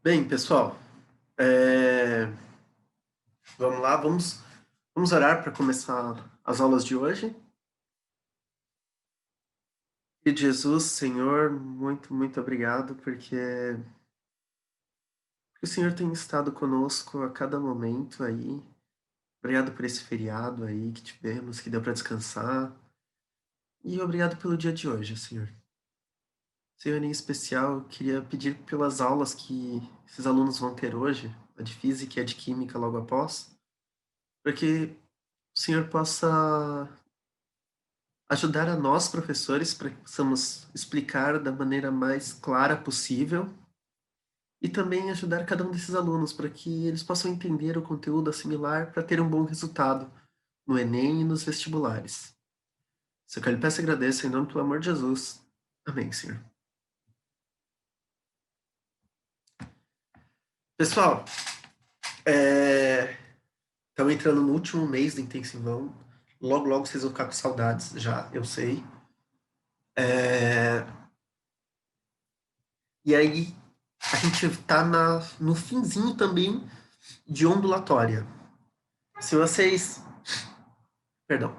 Bem, pessoal, é, vamos lá, vamos orar para começar as aulas de hoje. E Jesus, Senhor, muito, muito obrigado, porque o Senhor tem estado conosco a cada momento aí. Obrigado por esse feriado aí que tivemos, que deu para descansar. E obrigado pelo dia de hoje, Senhor. Senhor, em especial, eu queria pedir pelas aulas que esses alunos vão ter hoje, a de Física e a de Química logo após, para que o Senhor possa ajudar a nós, professores, para que possamos explicar da maneira mais clara possível e também ajudar cada um desses alunos para que eles possam entender o conteúdo, assimilar, para ter um bom resultado no Enem e nos vestibulares. Se eu lhe peço e agradeço em nome do amor de Jesus. Amém, Senhor. Pessoal, estamos entrando no último mês do intensivão. Logo, logo vocês vão ficar com saudades, já, eu sei. E aí, a gente está no finzinho também de ondulatória. Se vocês. Perdão.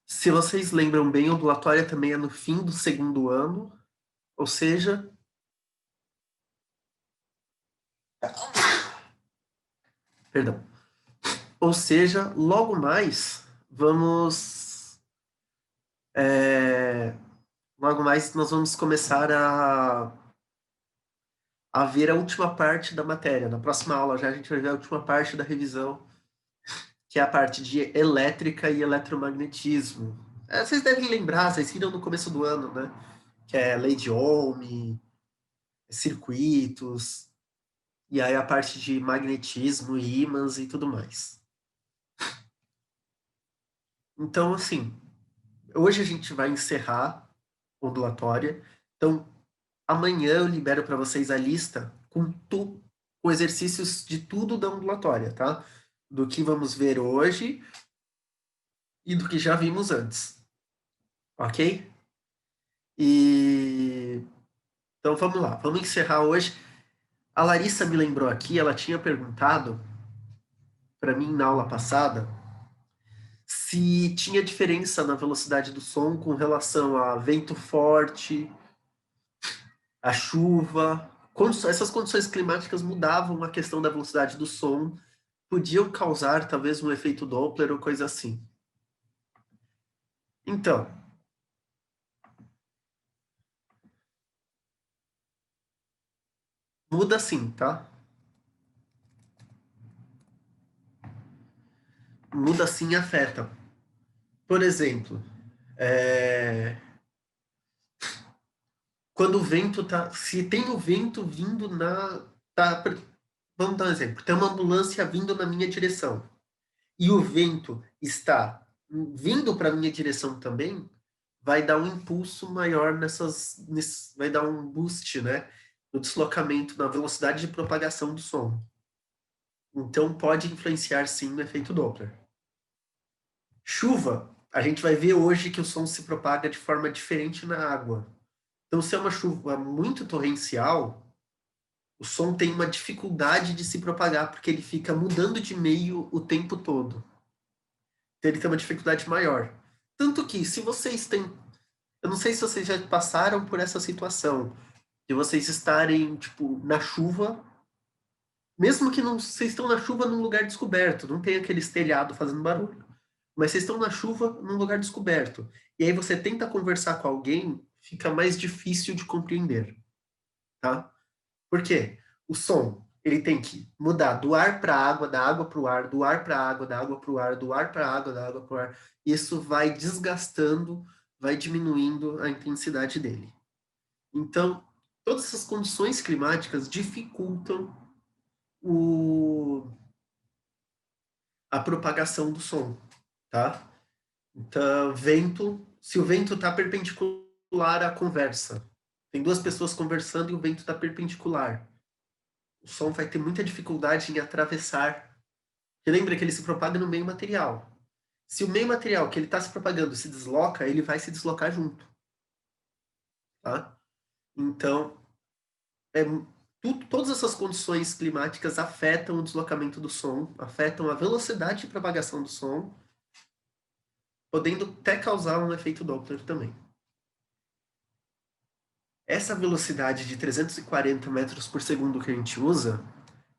Se vocês lembram bem, ondulatória também é no fim do segundo ano, ou seja. Perdão. Ou seja, logo mais vamos. Logo mais nós vamos começar a ver a última parte da matéria. Na próxima aula já a gente vai ver a última parte da revisão, que é a parte de elétrica e eletromagnetismo. Vocês devem lembrar, vocês viram no começo do ano, né? Que é lei de Ohm, circuitos, e aí a parte de magnetismo, ímãs e tudo mais. Então, assim, hoje a gente vai encerrar ondulatória. Então, amanhã eu libero para vocês a lista com exercícios de tudo da ondulatória, tá? Do que vamos ver hoje e do que já vimos antes, ok? E então vamos lá, vamos encerrar hoje. A Larissa me lembrou aqui, ela tinha perguntado para mim na aula passada se tinha diferença na velocidade do som com relação a vento forte, a chuva. Essas condições climáticas mudavam a questão da velocidade do som, podiam causar talvez um efeito Doppler ou coisa assim. Então, muda sim, tá? Muda sim e afeta. Por exemplo, quando o vento tá. Se tem o vento vindo na. Tá, vamos dar um exemplo. Tem uma ambulância vindo na minha direção. E o vento está vindo para a minha direção também, vai dar um impulso maior vai dar um boost, né? No deslocamento, na velocidade de propagação do som. Então pode influenciar sim no efeito Doppler. Chuva, a gente vai ver hoje que o som se propaga de forma diferente na água. Então, se é uma chuva muito torrencial, o som tem uma dificuldade de se propagar, porque ele fica mudando de meio o tempo todo. Então, ele tem uma dificuldade maior. Tanto que, se vocês têm. Eu não sei se vocês já passaram por essa situação, de vocês estarem, tipo, na chuva, mesmo que não, vocês estão na chuva num lugar descoberto, não tem aquele telhado fazendo barulho, mas vocês estão na chuva num lugar descoberto. E aí você tenta conversar com alguém, fica mais difícil de compreender, tá? Por quê? O som, ele tem que mudar do ar para a água, da água para o ar, do ar para a água, da água para o ar, do ar para a água, da água para o ar. Isso vai desgastando, vai diminuindo a intensidade dele. Então, todas essas condições climáticas dificultam a propagação do som, tá? Então, vento, se o vento está perpendicular à conversa, tem duas pessoas conversando e o vento está perpendicular, o som vai ter muita dificuldade em atravessar. Porque lembra que ele se propaga no meio material. Se o meio material que ele está se propagando se desloca, ele vai se deslocar junto. Tá? Então, é, todas essas condições climáticas afetam o deslocamento do som, afetam a velocidade de propagação do som, podendo até causar um efeito Doppler também. Essa velocidade de 340 metros por segundo que a gente usa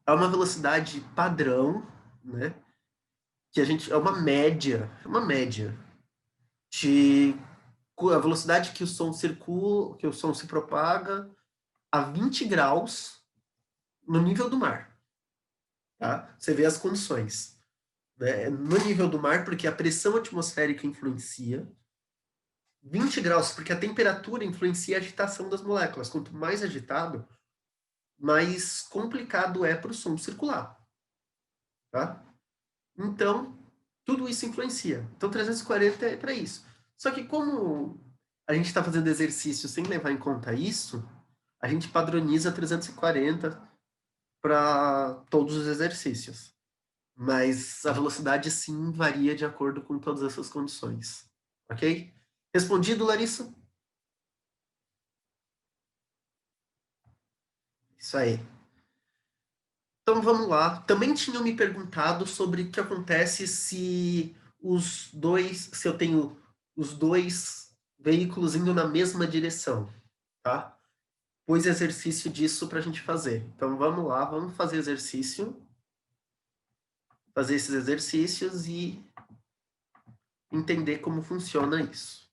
é uma velocidade padrão, né? Que a gente é uma média de a velocidade que o som circula, que o som se propaga a 20 graus no nível do mar, tá? Você vê as condições, né? No nível do mar, porque a pressão atmosférica influencia, 20 graus, porque a temperatura influencia a agitação das moléculas. Quanto mais agitado, mais complicado é para o som circular, tá? Então, tudo isso influencia. Então, 340 é para isso. Só que como a gente está fazendo exercício sem levar em conta isso, a gente padroniza 340 para todos os exercícios. Mas a velocidade, sim, varia de acordo com todas essas condições. Ok? Respondido, Larissa? Isso aí. Então vamos lá. Também tinham me perguntado sobre o que acontece se eu tenho os dois veículos indo na mesma direção, tá? Pus exercício disso para a gente fazer. Então vamos lá, vamos fazer exercício, fazer esses exercícios e entender como funciona isso.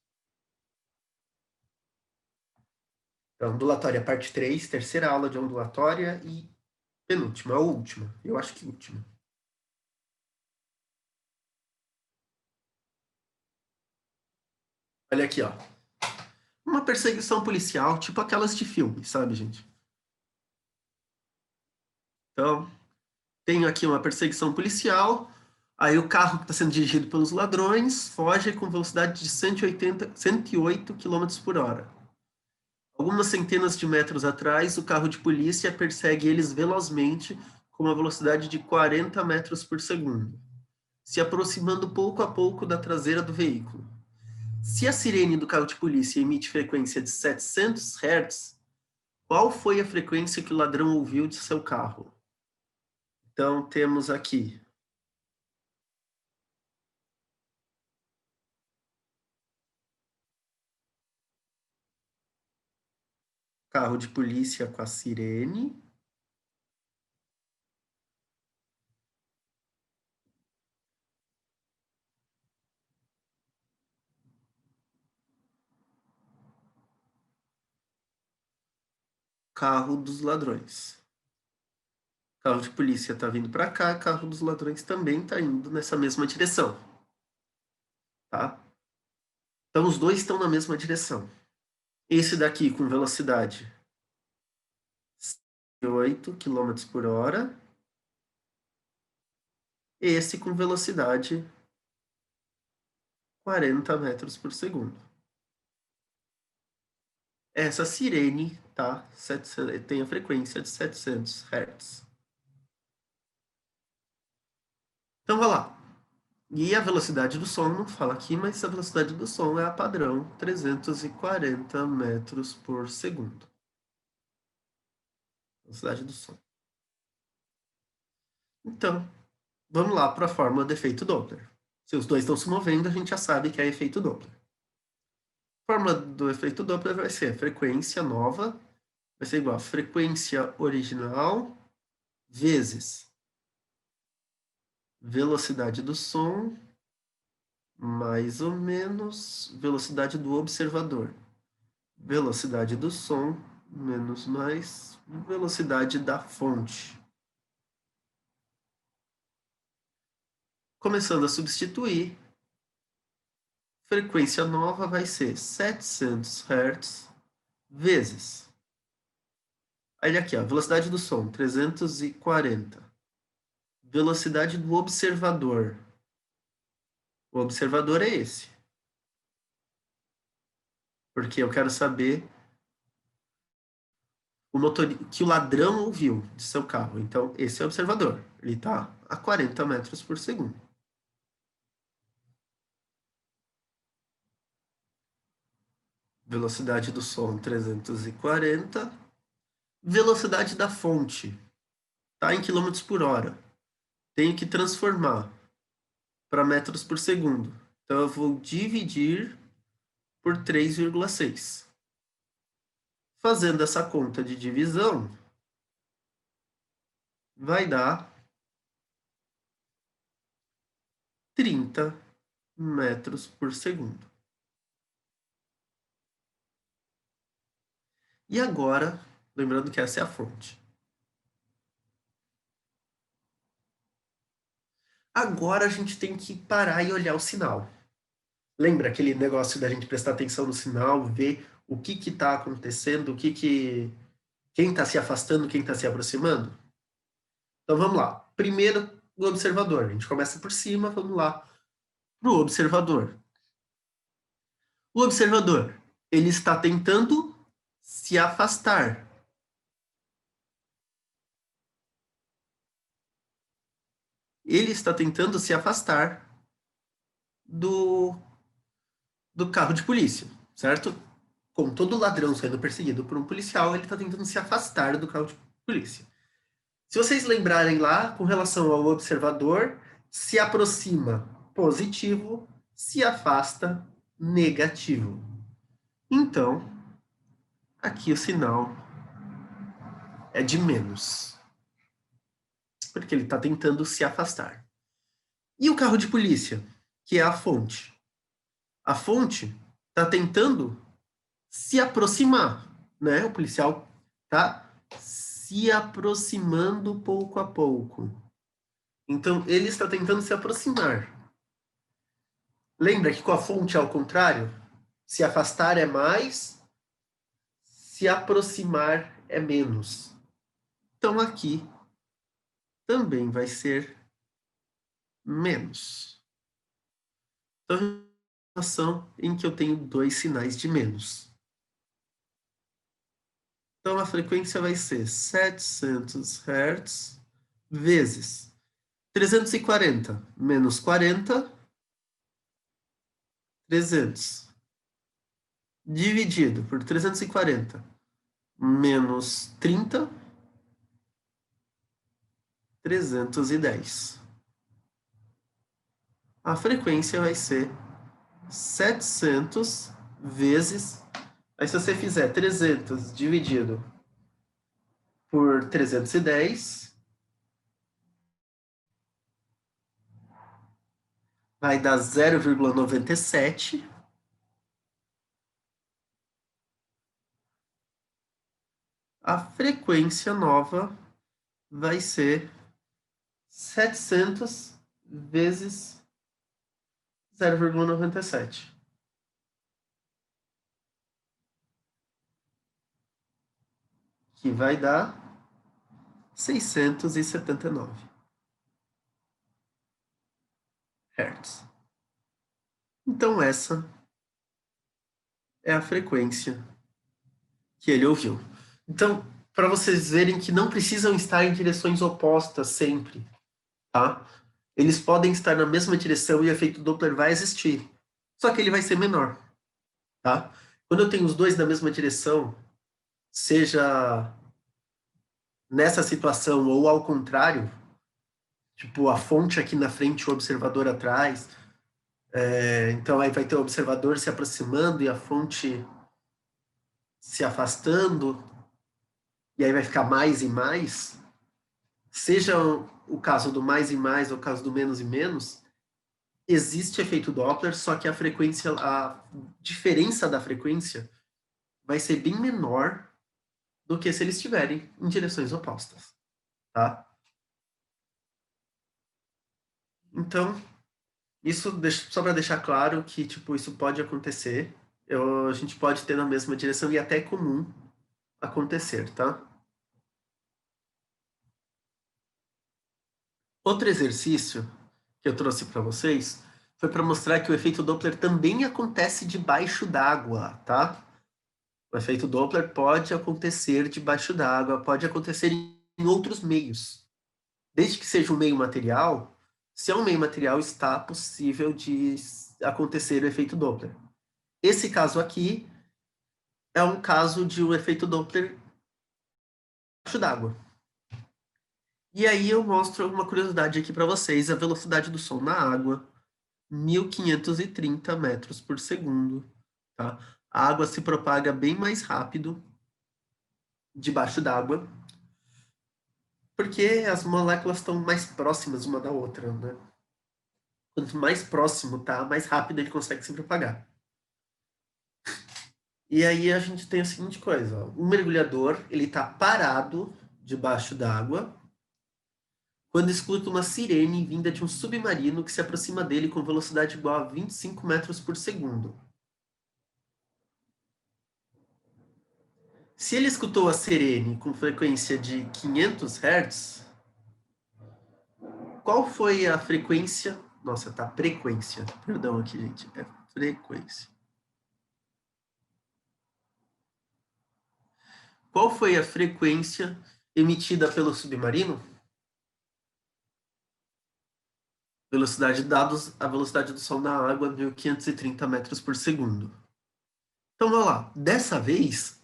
Então, ondulatória parte 3, terceira aula de ondulatória e penúltima, ou última. Eu acho que última. Olha aqui, ó. Uma perseguição policial, tipo aquelas de filme, sabe, gente? Então, tenho aqui uma perseguição policial, aí o carro que está sendo dirigido pelos ladrões foge com velocidade de 108 km por hora. Algumas centenas de metros atrás, o carro de polícia persegue eles velozmente com uma velocidade de 40 metros por segundo, se aproximando pouco a pouco da traseira do veículo. Se a sirene do carro de polícia emite frequência de 700 Hz, qual foi a frequência que o ladrão ouviu de seu carro? Então, temos aqui carro de polícia com a sirene, carro dos ladrões. Carro de polícia está vindo para cá, carro dos ladrões também está indo nessa mesma direção, tá? Então, os dois estão na mesma direção. Esse daqui com velocidade 8 km por hora. Esse com velocidade 40 metros por segundo. Essa sirene tá, tem a frequência de 700 Hz. Então, vai lá. E a velocidade do som, não fala aqui, mas a velocidade do som é a padrão, 340 metros por segundo. Velocidade do som. Então, vamos lá para a fórmula do efeito Doppler. Se os dois estão se movendo, a gente já sabe que é efeito Doppler. A fórmula do efeito Doppler vai ser a frequência nova, vai ser igual a frequência original vezes velocidade do som mais ou menos velocidade do observador. Velocidade do som menos mais velocidade da fonte. Começando a substituir, frequência nova vai ser 700 Hz vezes. Aí aqui, ó, velocidade do som, 340. Velocidade do observador. O observador é esse. Porque eu quero saber que o ladrão ouviu de seu carro. Então, esse é o observador. Ele está a 40 metros por segundo. Velocidade do som 340 Velocidade da fonte está em quilômetros por hora. Tenho que transformar para metros por segundo. Então, eu vou dividir por 3,6. Fazendo essa conta de divisão, vai dar 30 metros por segundo. E agora, lembrando que essa é a fonte. Agora a gente tem que parar e olhar o sinal. Lembra aquele negócio da gente prestar atenção no sinal, ver o que está acontecendo, quem está se afastando, quem está se aproximando? Então vamos lá. Primeiro, o observador. A gente começa por cima, vamos lá para o observador. O observador, ele está tentando se afastar. Ele está tentando se afastar do carro de polícia, certo? Como todo ladrão sendo perseguido por um policial, ele está tentando se afastar do carro de polícia. Se vocês lembrarem lá, com relação ao observador, se aproxima positivo, se afasta negativo. Então, aqui o sinal é de menos, porque ele está tentando se afastar. E o carro de polícia, que é a fonte? A fonte está tentando se aproximar, né? O policial está se aproximando pouco a pouco. Então, ele está tentando se aproximar. Lembra que com a fonte é ao contrário? Se afastar é mais, se aproximar é menos. Então, aqui também vai ser menos. Então, situação em que eu tenho dois sinais de menos. Então, a frequência vai ser 700 Hz vezes 340 menos 40, 300, dividido por 340 menos 30, 310. A frequência vai ser 700 vezes... Aí, se você fizer 300 dividido por 310, vai dar 0,97. A frequência nova vai ser 700 vezes 0,97. Que vai dar 679 Hz. Então, essa é a frequência que ele ouviu. Então, para vocês verem que não precisam estar em direções opostas sempre, tá? Eles podem estar na mesma direção e o efeito Doppler vai existir, só que ele vai ser menor, tá? Quando eu tenho os dois na mesma direção, seja nessa situação ou ao contrário, tipo a fonte aqui na frente, o observador atrás, então aí vai ter o observador se aproximando e a fonte se afastando, e aí vai ficar mais e mais, seja o caso do mais e mais ou o caso do menos e menos, existe efeito Doppler, só que a frequência, a diferença da frequência vai ser bem menor do que se eles estiverem em direções opostas, tá? Então, isso só para deixar claro que, tipo, isso pode acontecer, a gente pode ter na mesma direção e até é comum acontecer, tá? Outro exercício que eu trouxe para vocês foi para mostrar que o efeito Doppler também acontece debaixo d'água, tá? O efeito Doppler pode acontecer debaixo d'água, pode acontecer em outros meios. Desde que seja um meio material, se é um meio material, está possível de acontecer o efeito Doppler. Esse caso aqui é um caso de um efeito Doppler d'água. E aí eu mostro uma curiosidade aqui para vocês, a velocidade do som na água, 1.530 metros por segundo, tá? A água se propaga bem mais rápido debaixo d'água, porque as moléculas estão mais próximas uma da outra, né? Quanto mais próximo tá, mais rápido ele consegue se propagar. E aí a gente tem a seguinte coisa, ó. O mergulhador, ele tá parado debaixo d'água, quando escuta uma sirene vinda de um submarino que se aproxima dele com velocidade igual a 25 metros por segundo. Se ele escutou a sirene com frequência de 500 Hz, qual foi a frequência? Nossa, tá frequência. Perdão aqui, gente. É frequência. Qual foi a frequência emitida pelo submarino? Velocidade dados, a velocidade do som na água, 1.530 metros por segundo. Então, vamos lá. Dessa vez,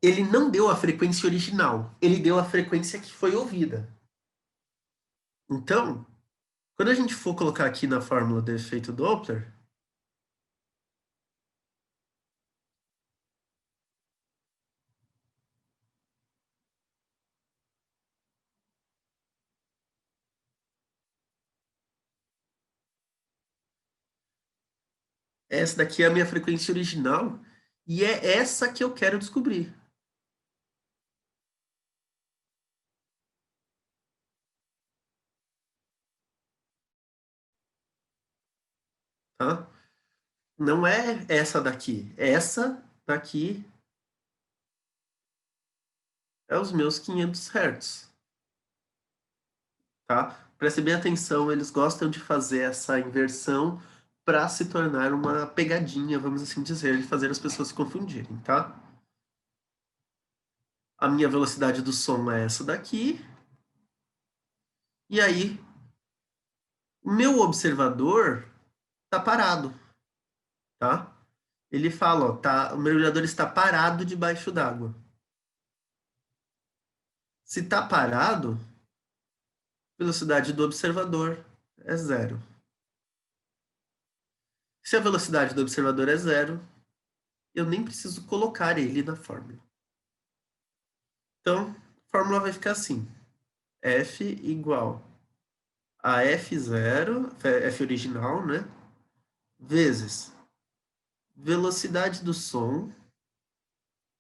ele não deu a frequência original. Ele deu a frequência que foi ouvida. Então, quando a gente for colocar aqui na fórmula do efeito Doppler, essa daqui é a minha frequência original e é essa que eu quero descobrir. Tá? Não é essa daqui. Essa daqui é os meus 500 Hz. Tá? Preste bem atenção, eles gostam de fazer essa inversão para se tornar uma pegadinha, vamos assim dizer, de fazer as pessoas se confundirem, tá? A minha velocidade do som é essa daqui. E aí, o meu observador está parado, tá? Ele fala, ó, tá, o mergulhador está parado debaixo d'água. Se está parado, velocidade do observador é zero. Se a velocidade do observador é zero, eu nem preciso colocar ele na fórmula. Então, a fórmula vai ficar assim. F igual a F0, F original, né? Vezes velocidade do som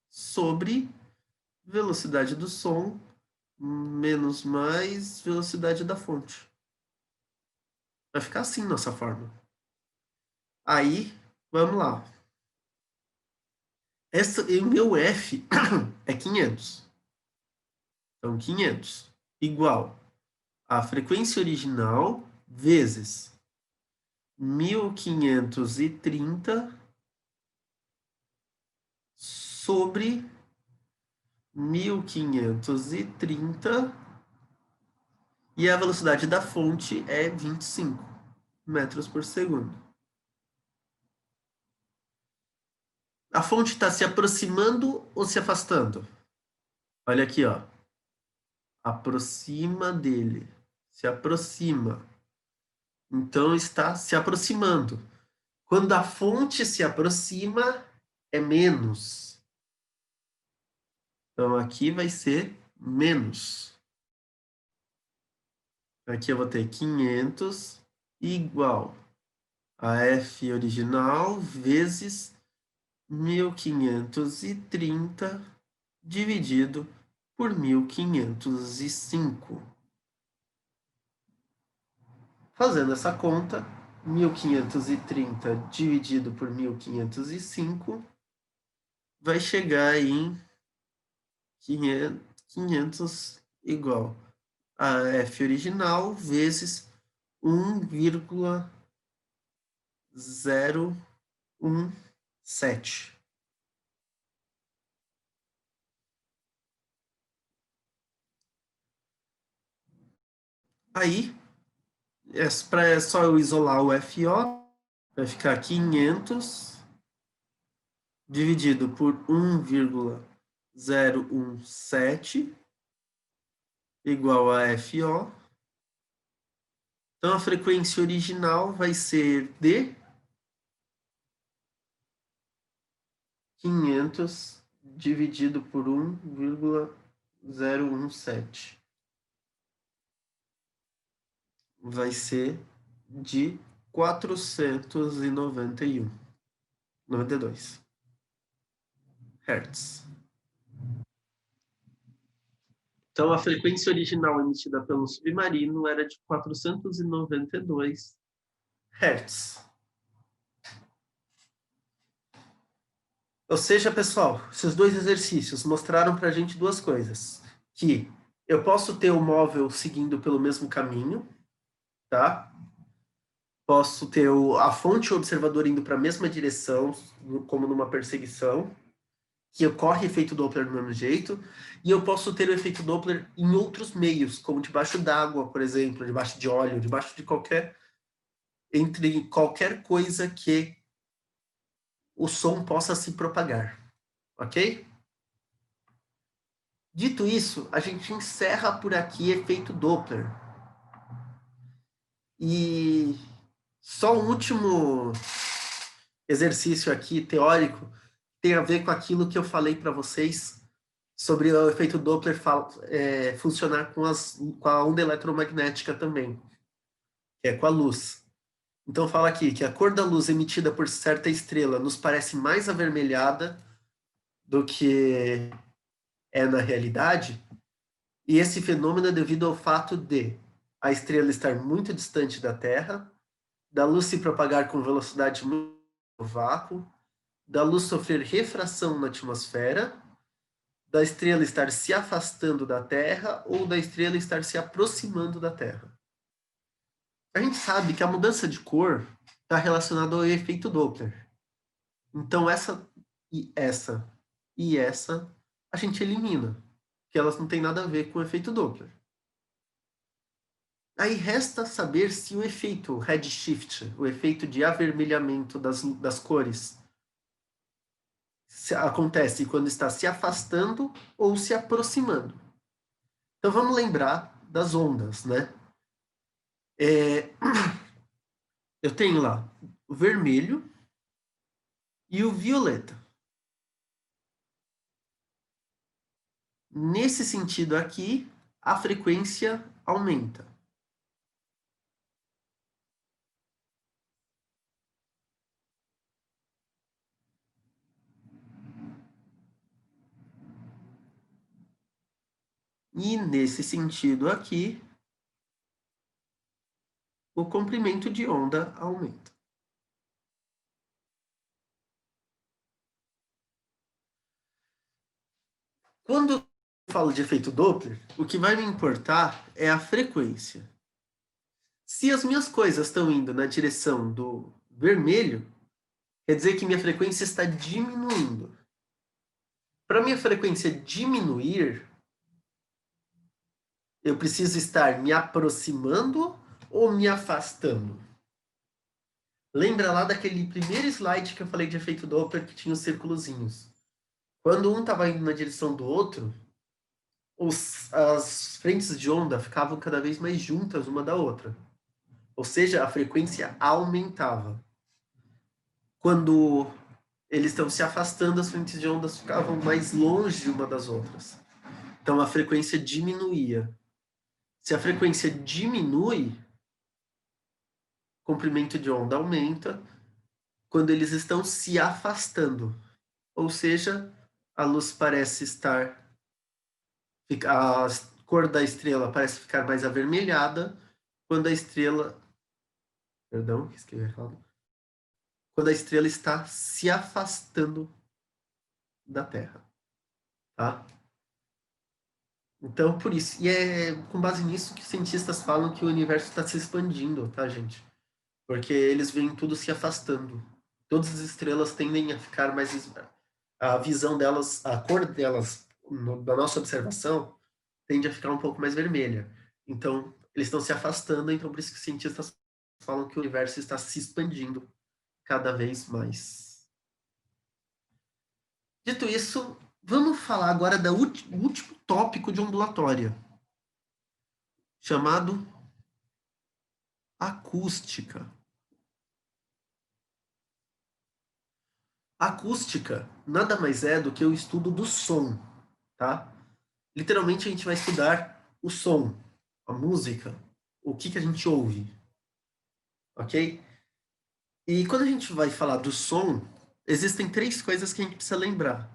sobre velocidade do som menos mais velocidade da fonte. Vai ficar assim nossa fórmula. Aí, vamos lá. O meu F é 500. Então, 500 igual a frequência original vezes 1.530 sobre 1.530 e a velocidade da fonte é 25 metros por segundo. A fonte está se aproximando ou se afastando? Olha aqui, ó. Aproxima dele. Se aproxima. Então está se aproximando. Quando a fonte se aproxima, é menos. Então aqui vai ser menos. Aqui eu vou ter 500 igual a F original vezes 1.530 dividido por 1.505. Fazendo essa conta, 1.530 dividido por 1.505 vai chegar em 500 igual a F original vezes 1,017. Aí, é só eu isolar o FO, vai ficar 500 dividido por 0,17 igual a FO. Então, a frequência original vai ser de 500 dividido por 1,017. Vai ser de 492 Hz. Então, a frequência original emitida pelo submarino era de 492 Hz. Ou seja, pessoal, esses dois exercícios mostraram para a gente duas coisas. Que eu posso ter o móvel seguindo pelo mesmo caminho, tá? Posso ter a fonte e o observador indo para a mesma direção, como numa perseguição, que ocorre efeito Doppler do mesmo jeito, e eu posso ter o efeito Doppler em outros meios, como debaixo d'água, por exemplo, debaixo de óleo, debaixo de entre qualquer coisa que o som possa se propagar, ok? Dito isso, a gente encerra por aqui efeito Doppler. E só um último exercício aqui, teórico, tem a ver com aquilo que eu falei para vocês sobre o efeito Doppler funcionar com a onda eletromagnética também, que é com a luz. Então fala aqui que a cor da luz emitida por certa estrela nos parece mais avermelhada do que é na realidade, e esse fenômeno é devido ao fato de a estrela estar muito distante da Terra, da luz se propagar com velocidade muito no vácuo, da luz sofrer refração na atmosfera, da estrela estar se afastando da Terra ou da estrela estar se aproximando da Terra. A gente sabe que a mudança de cor está relacionada ao efeito Doppler. Então essa a gente elimina, porque elas não têm nada a ver com o efeito Doppler. Aí resta saber se o efeito redshift, o efeito de avermelhamento das cores, acontece quando está se afastando ou se aproximando. Então vamos lembrar das ondas, né? Eu tenho lá o vermelho e o violeta. Nesse sentido aqui, a frequência aumenta. E nesse sentido aqui, o comprimento de onda aumenta. Quando eu falo de efeito Doppler, o que vai me importar é a frequência. Se as minhas coisas estão indo na direção do vermelho, quer dizer que minha frequência está diminuindo. Para minha frequência diminuir, eu preciso estar me aproximando ou me afastando? Lembra lá daquele primeiro slide que eu falei de efeito Doppler que tinha os círculozinhos? Quando um estava indo na direção do outro, as frentes de onda ficavam cada vez mais juntas uma da outra. Ou seja, a frequência aumentava. Quando eles estão se afastando, as frentes de ondas ficavam mais longe uma das outras. Então a frequência diminuía. Se a frequência diminui, o comprimento de onda aumenta quando eles estão se afastando. Ou seja, a luz parece estar... A cor da estrela parece ficar mais avermelhada quando a estrela... Perdão, escrevi errado. Quando a estrela está se afastando da Terra. Tá? Então, por isso. E é com base nisso que os cientistas falam que o universo está se expandindo, tá, gente? Porque eles veem tudo se afastando. Todas as estrelas tendem a ficar mais... A visão delas, a cor delas, da nossa observação, tende a ficar um pouco mais vermelha. Então, eles estão se afastando, então por isso que os cientistas falam que o universo está se expandindo cada vez mais. Dito isso, Vamos falar agora do último tópico de ondulatória, chamado acústica. Acústica nada mais é do que o estudo do som, tá? Literalmente a gente vai estudar o som, a música, o que a gente ouve, ok? E quando a gente vai falar do som, existem três coisas que a gente precisa lembrar.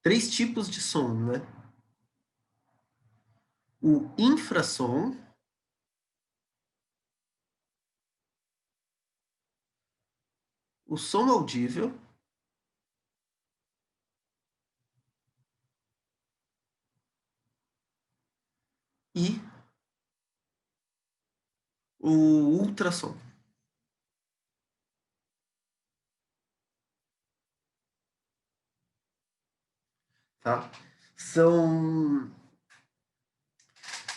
Três tipos de som, né? O infrassom, o som audível e o ultrassom. Tá?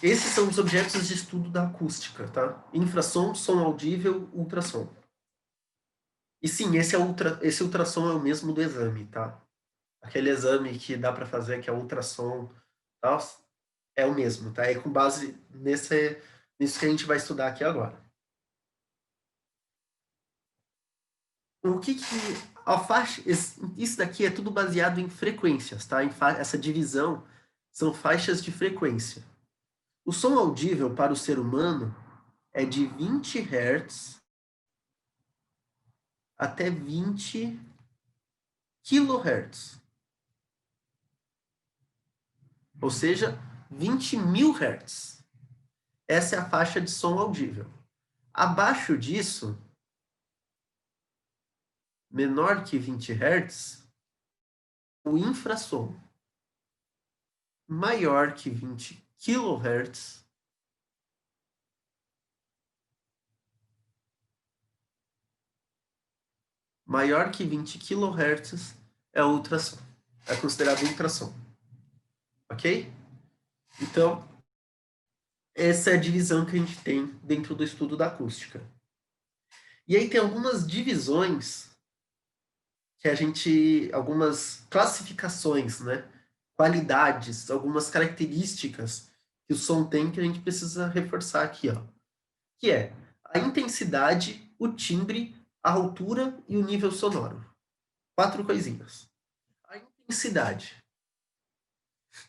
Esses são os objetos de estudo da acústica, tá? Infrassom, som audível, ultrassom. E sim, esse ultrassom é o mesmo do exame, tá? Aquele exame que dá para fazer, que é ultrassom, tal, é o mesmo, tá? É com base nisso que a gente vai estudar aqui agora. O que que a faixa, isso daqui é tudo baseado em frequências, tá? Essa divisão são faixas de frequência. O som audível para o ser humano é de 20 Hz até 20 kHz. Ou seja, 20.000 Hz. Essa é a faixa de som audível. Abaixo disso, menor que 20 Hz, o infrassom. Maior que 20 kHz, maior que 20 kHz é ultrassom. É considerado ultrassom. Ok? Então, essa é a divisão que a gente tem dentro do estudo da acústica. E aí tem algumas divisões que algumas classificações, né? Qualidades, algumas características que o som tem que a gente precisa reforçar aqui, ó. Que é a intensidade, o timbre, a altura e o nível sonoro. 4 coisinhas. A intensidade.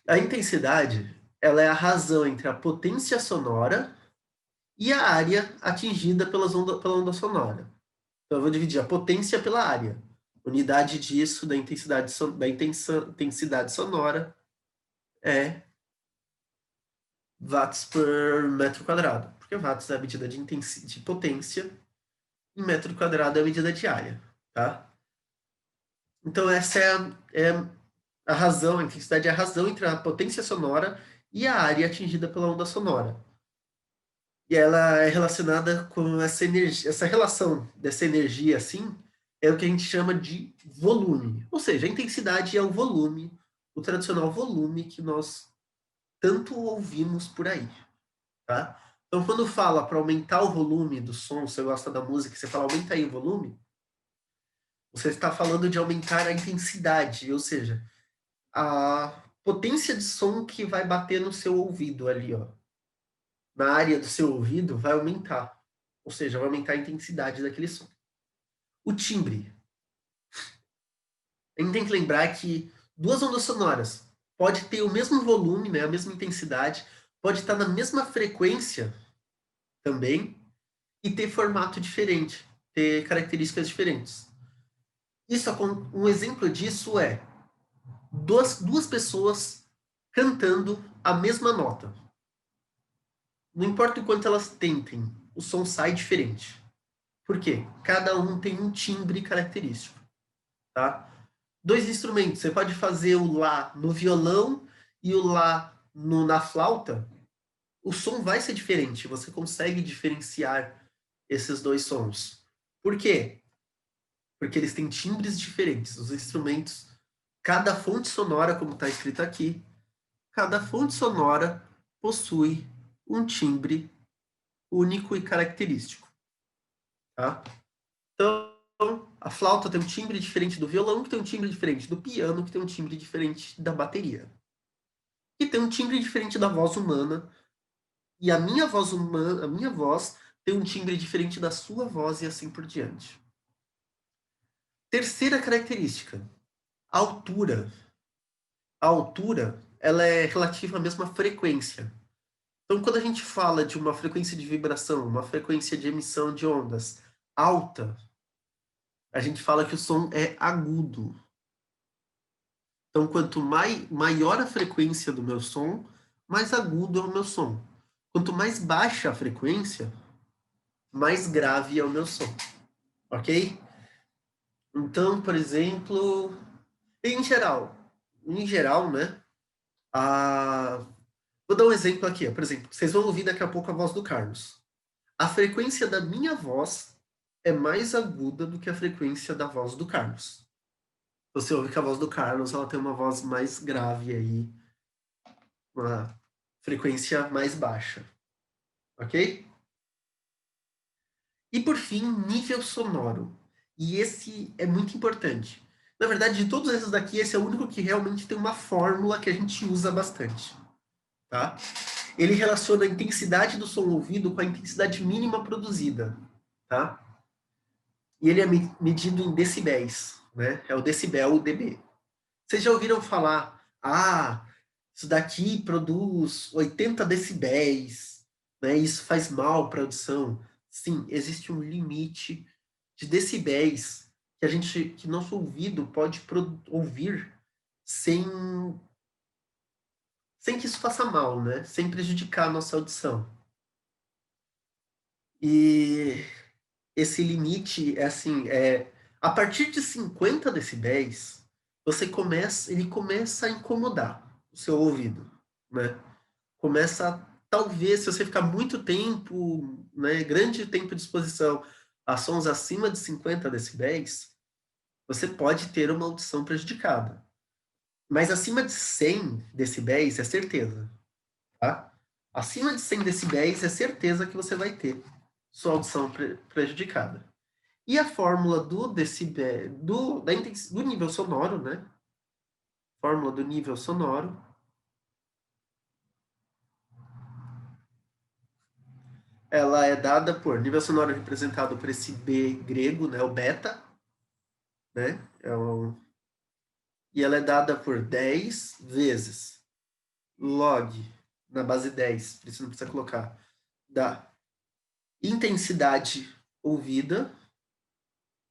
A intensidade, ela é a razão entre a potência sonora e a área atingida pela onda sonora. Então, eu vou dividir a potência pela área. Unidade disso, da intensidade sonora, é watts por metro quadrado. Porque watts é a medida de potência, e metro quadrado é a medida de área. Tá? Então, essa é a razão, a intensidade é a razão entre a potência sonora e a área atingida pela onda sonora. E ela é relacionada com essa energia, essa relação dessa energia, assim, é o que a gente chama de volume. Ou seja, a intensidade é o volume, o tradicional volume que nós tanto ouvimos por aí, tá? Então, quando fala para aumentar o volume do som, você gosta da música, você fala aumenta aí o volume, você está falando de aumentar a intensidade, ou seja, a potência de som que vai bater no seu ouvido ali, ó. Na área do seu ouvido vai aumentar. Ou seja, vai aumentar a intensidade daquele som. O timbre. A gente tem que lembrar que duas ondas sonoras pode ter o mesmo volume, né, a mesma intensidade, pode estar na mesma frequência também e ter formato diferente, ter características diferentes. Um exemplo disso é duas pessoas cantando a mesma nota. Não importa o quanto elas tentem, o som sai diferente. Por quê? Cada um tem um timbre característico, tá? Dois instrumentos, você pode fazer o Lá no violão e o Lá na flauta, o som vai ser diferente, você consegue diferenciar esses dois sons. Por quê? Porque eles têm timbres diferentes. Os instrumentos, cada fonte sonora, como está escrito aqui, cada fonte sonora possui um timbre único e característico. Tá? Então, A flauta tem um timbre diferente do violão, que tem um timbre diferente do piano, que tem um timbre diferente da bateria. E tem um timbre diferente da voz humana. E a minha voz humana, a minha voz tem um timbre diferente da sua voz e assim por diante. Terceira característica, a altura. A altura, ela é relativa à mesma frequência. Então, quando a gente fala de uma frequência de vibração, uma frequência de emissão de ondas alta, a gente fala que o som é agudo. Então, quanto maior a frequência do meu som, mais agudo é o meu som. Quanto mais baixa a frequência, mais grave é o meu som. Ok? Então, por exemplo, em geral, né? Vou dar um exemplo aqui. Por exemplo, vocês vão ouvir daqui a pouco a voz do Carlos. A frequência da minha voz é mais aguda do que a frequência da voz do Carlos. Você ouve que a voz do Carlos ela tem uma voz mais grave aí, uma frequência mais baixa, ok? E por fim, nível sonoro. E esse é muito importante. Na verdade, de todos esses daqui, esse é o único que realmente tem uma fórmula que a gente usa bastante, tá? Ele relaciona a intensidade do som ouvido com a intensidade mínima produzida, tá? E ele é medido em decibéis, né? É o decibel, o dB. Vocês já ouviram falar, isso daqui produz 80 decibéis, né? Isso faz mal para a audição. Sim, existe um limite de decibéis que nosso ouvido pode ouvir sem, sem que isso faça mal, né? Sem prejudicar a nossa audição. E esse limite é assim, a partir de 50 decibéis, ele começa a incomodar o seu ouvido, né? Talvez, se você ficar muito tempo, né, grande tempo de exposição a sons acima de 50 decibéis, você pode ter uma audição prejudicada. Mas acima de 100 decibéis é certeza, tá? Acima de 100 decibéis é certeza que você vai ter sua audição prejudicada. E a fórmula do decibel, do nível sonoro, né? Fórmula do nível sonoro. Ela é dada por nível sonoro representado por esse B grego, né? O beta, né? E ela é dada por 10 vezes log na base 10, por isso não precisa colocar, da intensidade ouvida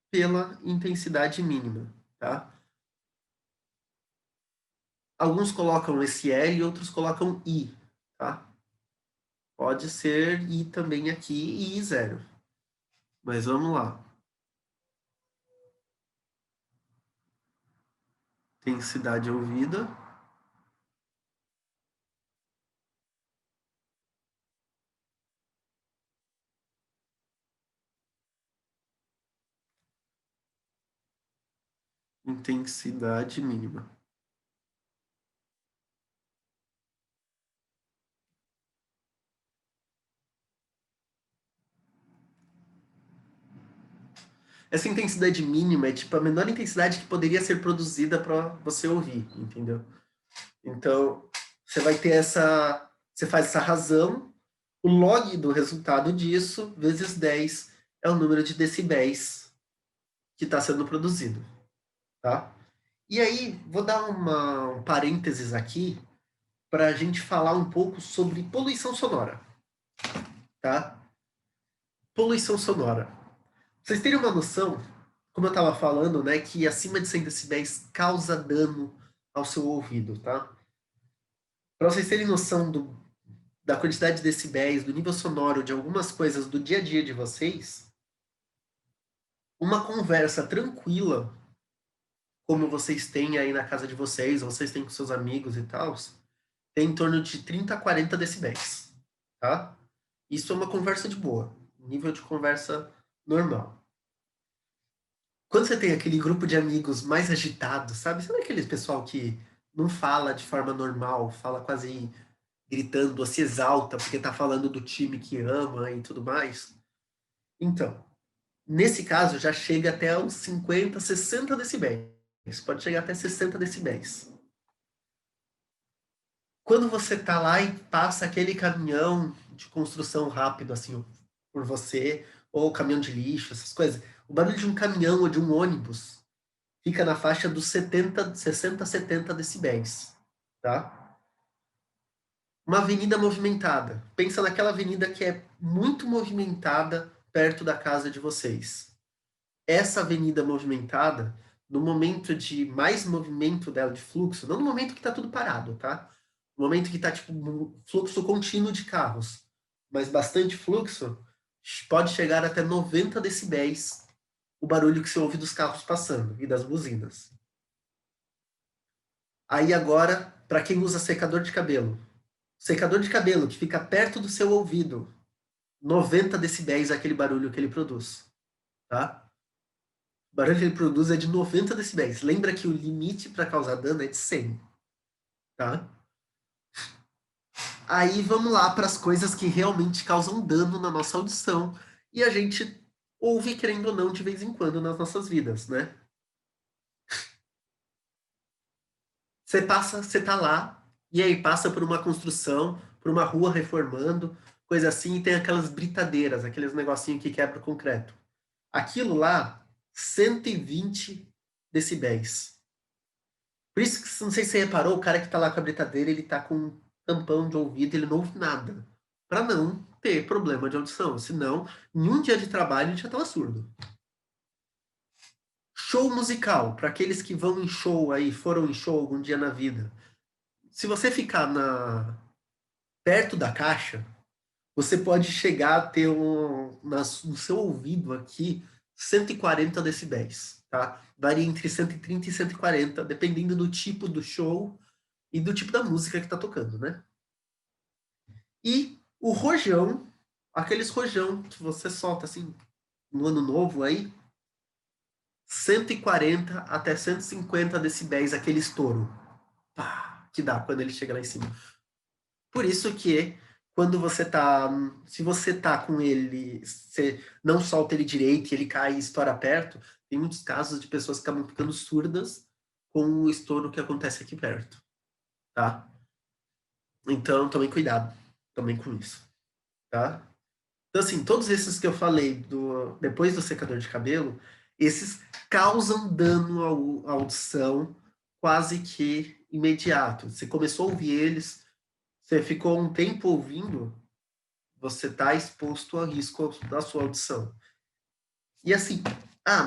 pela intensidade mínima, tá? Alguns colocam esse L e outros colocam I, tá? Pode ser I também aqui e I zero. Mas vamos lá. Intensidade ouvida. Intensidade mínima. Essa intensidade mínima é tipo a menor intensidade que poderia ser produzida para você ouvir, entendeu? Então, você vai ter você faz essa razão, o log do resultado disso, vezes 10, é o número de decibéis que está sendo produzido, tá? E aí, vou dar um parênteses aqui para a gente falar um pouco sobre poluição sonora, tá? Poluição sonora. Pra vocês terem uma noção, como eu estava falando, né, que acima de 100 decibéis causa dano ao seu ouvido, tá? Para vocês terem noção da quantidade de decibéis, do nível sonoro de algumas coisas do dia a dia de vocês, uma conversa tranquila, como vocês têm aí na casa de vocês, ou vocês têm com seus amigos e tal, tem em torno de 30 a 40 decibéis, tá? Isso é uma conversa de boa, nível de conversa normal. Quando você tem aquele grupo de amigos mais agitados, sabe? Sabe aquele pessoal que não fala de forma normal, fala quase gritando, ou se exalta porque tá falando do time que ama e tudo mais? Então, Nesse caso, já chega até uns 50, 60 decibéis. Pode chegar até 60 decibéis. Quando você tá lá e passa aquele caminhão de construção rápido, assim, por você, ou caminhão de lixo, essas coisas, o barulho de um caminhão ou de um ônibus fica na faixa dos 70, 60, 70 decibéis, tá? Uma avenida movimentada. Pensa naquela avenida que é muito movimentada perto da casa de vocês. Essa avenida movimentada, no momento de mais movimento dela, de fluxo, não no momento que está tudo parado, tá? No momento que está tipo um fluxo contínuo de carros, mas bastante fluxo, pode chegar até 90 decibéis o barulho que você ouve dos carros passando e das buzinas. Aí agora, para quem usa secador de cabelo que fica perto do seu ouvido, 90 decibéis é aquele barulho que ele produz, tá? O barulho que ele produz é de 90 decibéis. Lembra que o limite para causar dano é de 100, tá? Aí vamos lá para as coisas que realmente causam dano na nossa audição e a gente ouve, querendo ou não, de vez em quando nas nossas vidas, né? Você tá lá e aí passa por uma construção, por uma rua reformando, coisa assim, e tem aquelas britadeiras, aqueles negocinhos que quebra o concreto. Aquilo lá, 120 decibéis. Por isso que, não sei se você reparou, o cara que tá lá com a britadeira, ele tá com um tampão de ouvido, ele não ouve nada. Pra não ter problema de audição. Senão, em um dia de trabalho, ele já tava surdo. Show musical, para aqueles que vão em show aí, foram em show algum dia na vida. Se você ficar perto da caixa, você pode chegar a ter no seu ouvido aqui 140 decibéis, tá? Varia entre 130 e 140, dependendo do tipo do show e do tipo da música que tá tocando, né? E o rojão, aqueles rojão que você solta assim no ano novo aí, 140 até 150 decibéis aquele estouro. Pá, que dá quando ele chega lá em cima. Por isso que quando você tá, se você tá com ele, você não solta ele direito e ele cai e estoura perto, tem muitos casos de pessoas que acabam ficando surdas com o estouro que acontece aqui perto, tá? Então, tomem cuidado também com isso, tá? Então, assim, todos esses que eu falei depois do secador de cabelo, esses causam dano à audição quase que imediato. Você começou a ouvir eles, você ficou um tempo ouvindo, você está exposto a risco da sua audição. E assim,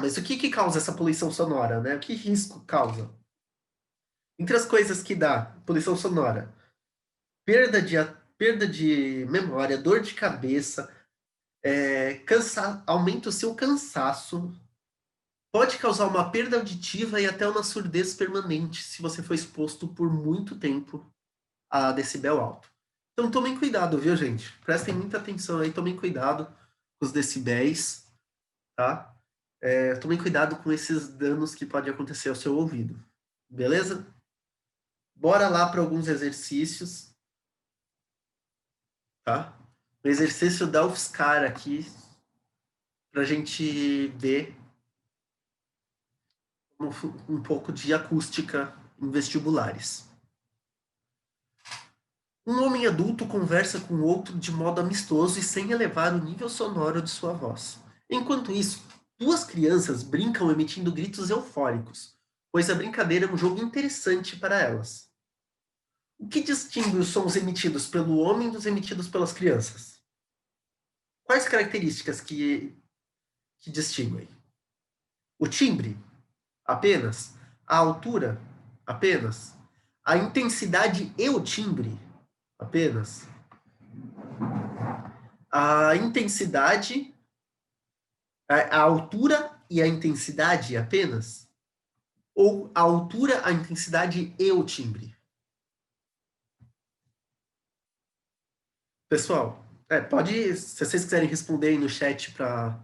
mas o que que causa essa poluição sonora, né? O que risco causa? Entre as coisas que dá poluição sonora, perda de, perda de memória, dor de cabeça, aumenta o seu cansaço, pode causar uma perda auditiva e até uma surdez permanente se você for exposto por muito tempo a decibel alto. Então tomem cuidado, viu, gente? Prestem muita atenção aí, tomem cuidado com os decibéis, tá? Tomem cuidado com esses danos que podem acontecer ao seu ouvido. Beleza? Bora lá para alguns exercícios, tá? O exercício da UFSCar aqui, para a gente ver um pouco de acústica em vestibulares. Um homem adulto conversa com outro de modo amistoso e sem elevar o nível sonoro de sua voz. Enquanto isso, duas crianças brincam emitindo gritos eufóricos, pois a brincadeira é um jogo interessante para elas. O que distingue os sons emitidos pelo homem dos emitidos pelas crianças? Quais características que distinguem? O timbre? Apenas? A altura? Apenas? A intensidade e o timbre? Apenas? A intensidade, a altura e a intensidade apenas? Ou a altura, a intensidade e o timbre? Pessoal, pode, se vocês quiserem responder aí no chat para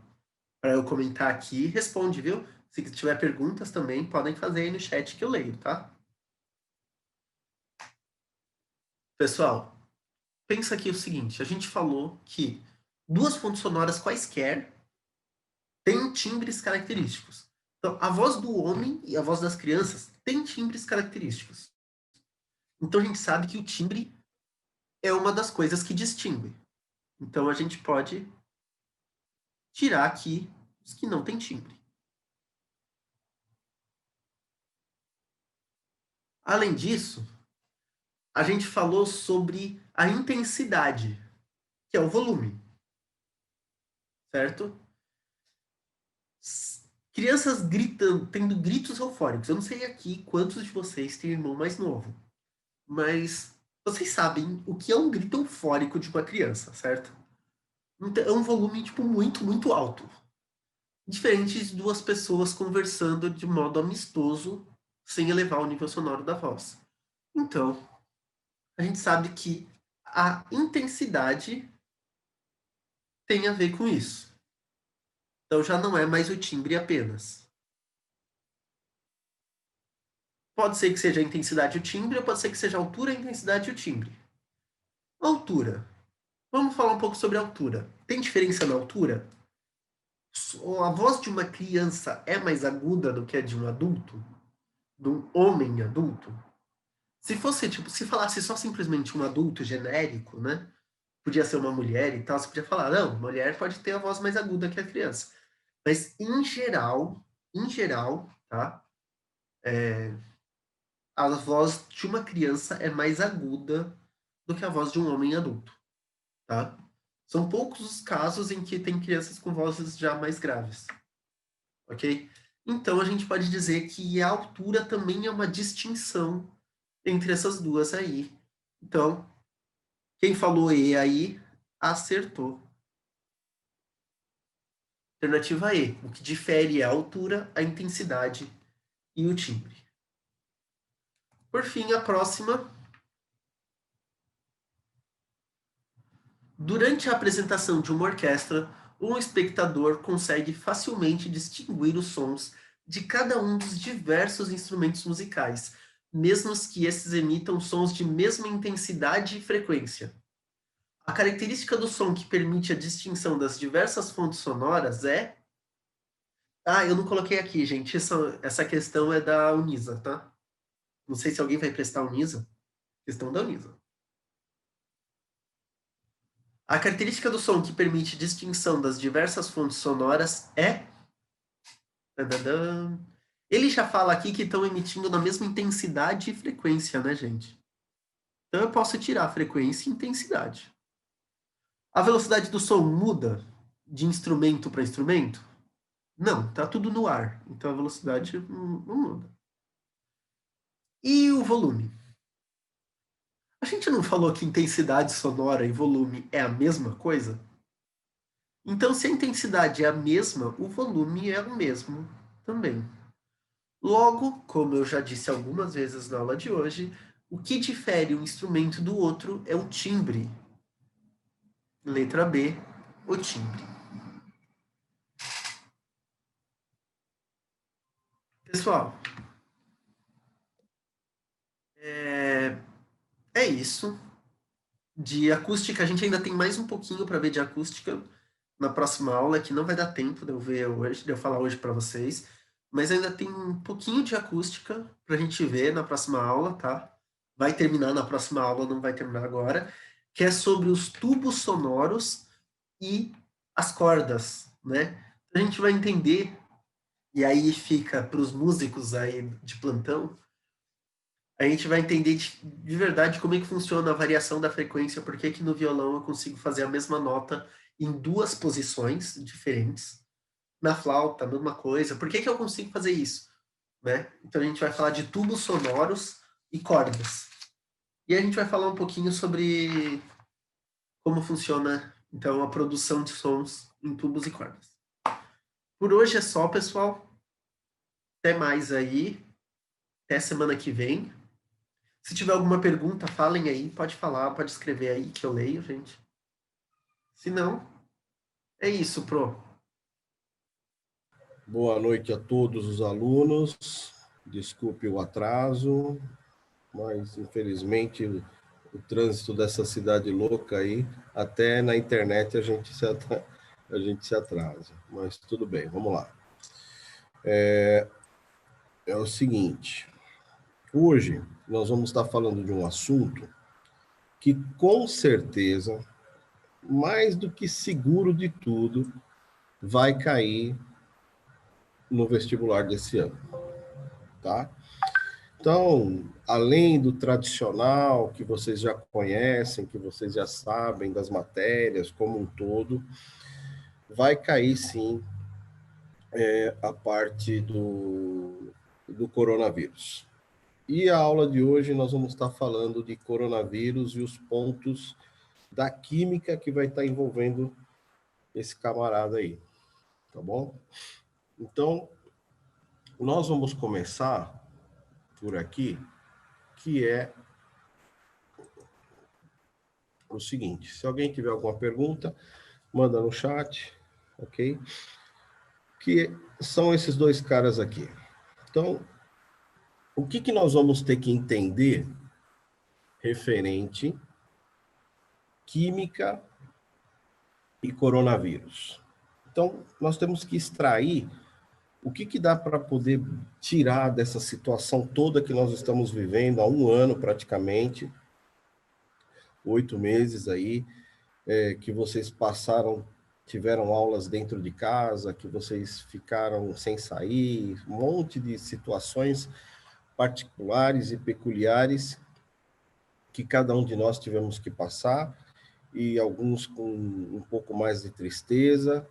eu comentar aqui, responde, viu? Se tiver perguntas também, podem fazer aí no chat que eu leio, tá? Pessoal, pensa aqui o seguinte, a gente falou que duas fontes sonoras quaisquer tem timbres característicos. Então, a voz do homem e a voz das crianças tem timbres característicos. Então, a gente sabe que o timbre é uma das coisas que distingue. Então, a gente pode tirar aqui os que não têm timbre. Além disso, a gente falou sobre a intensidade, que é o volume, certo? Crianças gritando, tendo gritos eufóricos. Eu não sei aqui quantos de vocês têm irmão mais novo, mas vocês sabem o que é um grito eufórico de uma criança, certo? Então, é um volume, tipo, muito, muito alto. Diferente de duas pessoas conversando de modo amistoso, sem elevar o nível sonoro da voz. Então, a gente sabe que a intensidade tem a ver com isso. Então, já não é mais o timbre apenas. Pode ser que seja a intensidade e o timbre, ou pode ser que seja a altura, a intensidade e o timbre. Altura. Vamos falar um pouco sobre altura. Tem diferença na altura? A voz de uma criança é mais aguda do que a de um adulto? De um homem adulto? Se fosse, tipo, se falasse só simplesmente um adulto genérico, né? Podia ser uma mulher e tal, você podia falar, não, mulher pode ter a voz mais aguda que a criança. Mas, em geral, tá? A voz de uma criança é mais aguda do que a voz de um homem adulto, tá? São poucos os casos em que tem crianças com vozes já mais graves, ok? Então, a gente pode dizer que a altura também é uma distinção entre essas duas aí. Então, quem falou E aí, acertou. Alternativa E. O que difere é a altura, a intensidade e o timbre. Por fim, a próxima. Durante a apresentação de uma orquestra, um espectador consegue facilmente distinguir os sons de cada um dos diversos instrumentos musicais, mesmo que esses emitam sons de mesma intensidade e frequência. A característica do som que permite a distinção das diversas fontes sonoras é. Ah, eu não coloquei aqui, gente. Essa questão é da Unisa, tá? Não sei se alguém vai prestar Unisa. Questão da Unisa. A característica do som que permite distinção das diversas fontes sonoras é. Tadadã. Ele já fala aqui que estão emitindo na mesma intensidade e frequência, né, gente? Então eu posso tirar frequência e intensidade. A velocidade do som muda de instrumento para instrumento? Não, tá tudo no ar. Então a velocidade não muda. E o volume? A gente não falou que intensidade sonora e volume é a mesma coisa? Então, se a intensidade é a mesma, o volume é o mesmo também. Logo, como eu já disse algumas vezes na aula de hoje, o que difere um instrumento do outro é o timbre. Letra B, o timbre. Pessoal, é isso. De acústica, a gente ainda tem mais um pouquinho para ver de acústica na próxima aula, que não vai dar tempo de eu ver hoje, de eu falar hoje para vocês, mas ainda tem um pouquinho de acústica para a gente ver na próxima aula, tá? Vai terminar na próxima aula, não vai terminar agora, que é sobre os tubos sonoros e as cordas, né? A gente vai entender, e aí fica para os músicos aí de plantão, a gente vai entender de verdade como é que funciona a variação da frequência, por que que no violão eu consigo fazer a mesma nota em duas posições diferentes. Na flauta, a mesma coisa. Por que que eu consigo fazer isso? Né? Então a gente vai falar de tubos sonoros e cordas. E a gente vai falar um pouquinho sobre como funciona então a produção de sons em tubos e cordas. Por hoje é só, pessoal. Até mais aí. Até semana que vem. Se tiver alguma pergunta, falem aí, pode falar, pode escrever aí que eu leio, gente. Se não, é isso, Pro. Boa noite a todos os alunos. Desculpe o atraso, mas infelizmente o trânsito dessa cidade louca aí, até na internet a gente se atrasa. Mas tudo bem, vamos lá. É o seguinte, hoje nós vamos estar falando de um assunto que com certeza, mais do que seguro de tudo, vai cair no vestibular desse ano, tá? Então, além do tradicional que vocês já conhecem, que vocês já sabem das matérias como um todo, vai cair sim a parte do coronavírus. E a aula de hoje nós vamos estar falando de coronavírus e os pontos da química que vai estar envolvendo esse camarada aí, tá bom? Então, nós vamos começar por aqui, que é o seguinte, se alguém tiver alguma pergunta, manda no chat, ok? Que são esses dois caras aqui. Então, o que nós vamos ter que entender referente química e coronavírus? Então, nós temos que extrair o que dá para poder tirar dessa situação toda que nós estamos vivendo há um ano praticamente, 8 meses aí, que vocês passaram, tiveram aulas dentro de casa, que vocês ficaram sem sair, um monte de situações particulares e peculiares que cada um de nós tivemos que passar, e alguns com um pouco mais de tristeza,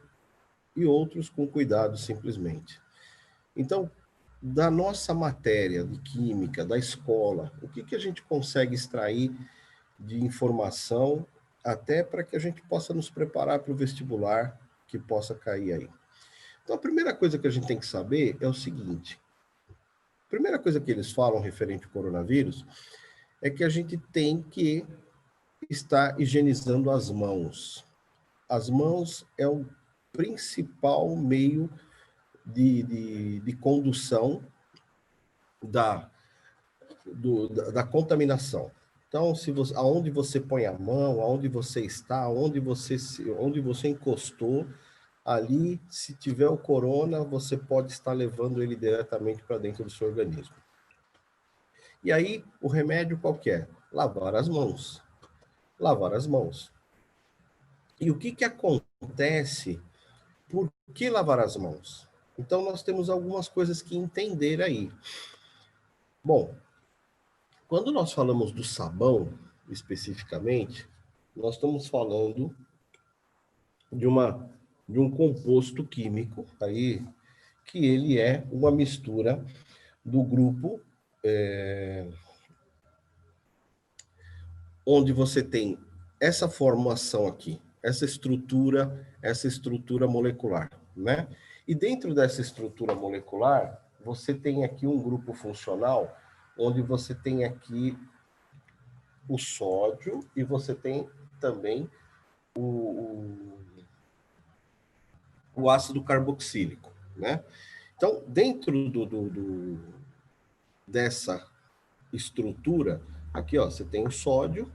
e outros com cuidado simplesmente. Então, da nossa matéria de química, da escola, o que a gente consegue extrair de informação até para que a gente possa nos preparar para o vestibular que possa cair aí. Então, a primeira coisa que a gente tem que saber é o seguinte. A primeira coisa que eles falam referente ao coronavírus é que a gente tem que estar higienizando as mãos. As mãos é o principal meio de condução da contaminação. Então, aonde você põe a mão, aonde você está, onde você encostou, ali, se tiver o corona, você pode estar levando ele diretamente para dentro do seu organismo. E aí, o remédio qual que é? Lavar as mãos. Lavar as mãos. E o que acontece? Por que lavar as mãos? Então, nós temos algumas coisas que entender aí. Bom, quando nós falamos do sabão, especificamente, nós estamos falando de um composto químico aí, que ele é uma mistura do grupo onde você tem essa formação aqui, essa estrutura molecular, né? E dentro dessa estrutura molecular, você tem aqui um grupo funcional, onde você tem aqui o sódio e você tem também o ácido carboxílico, né? Então, dentro dessa estrutura, aqui, ó, você tem o sódio,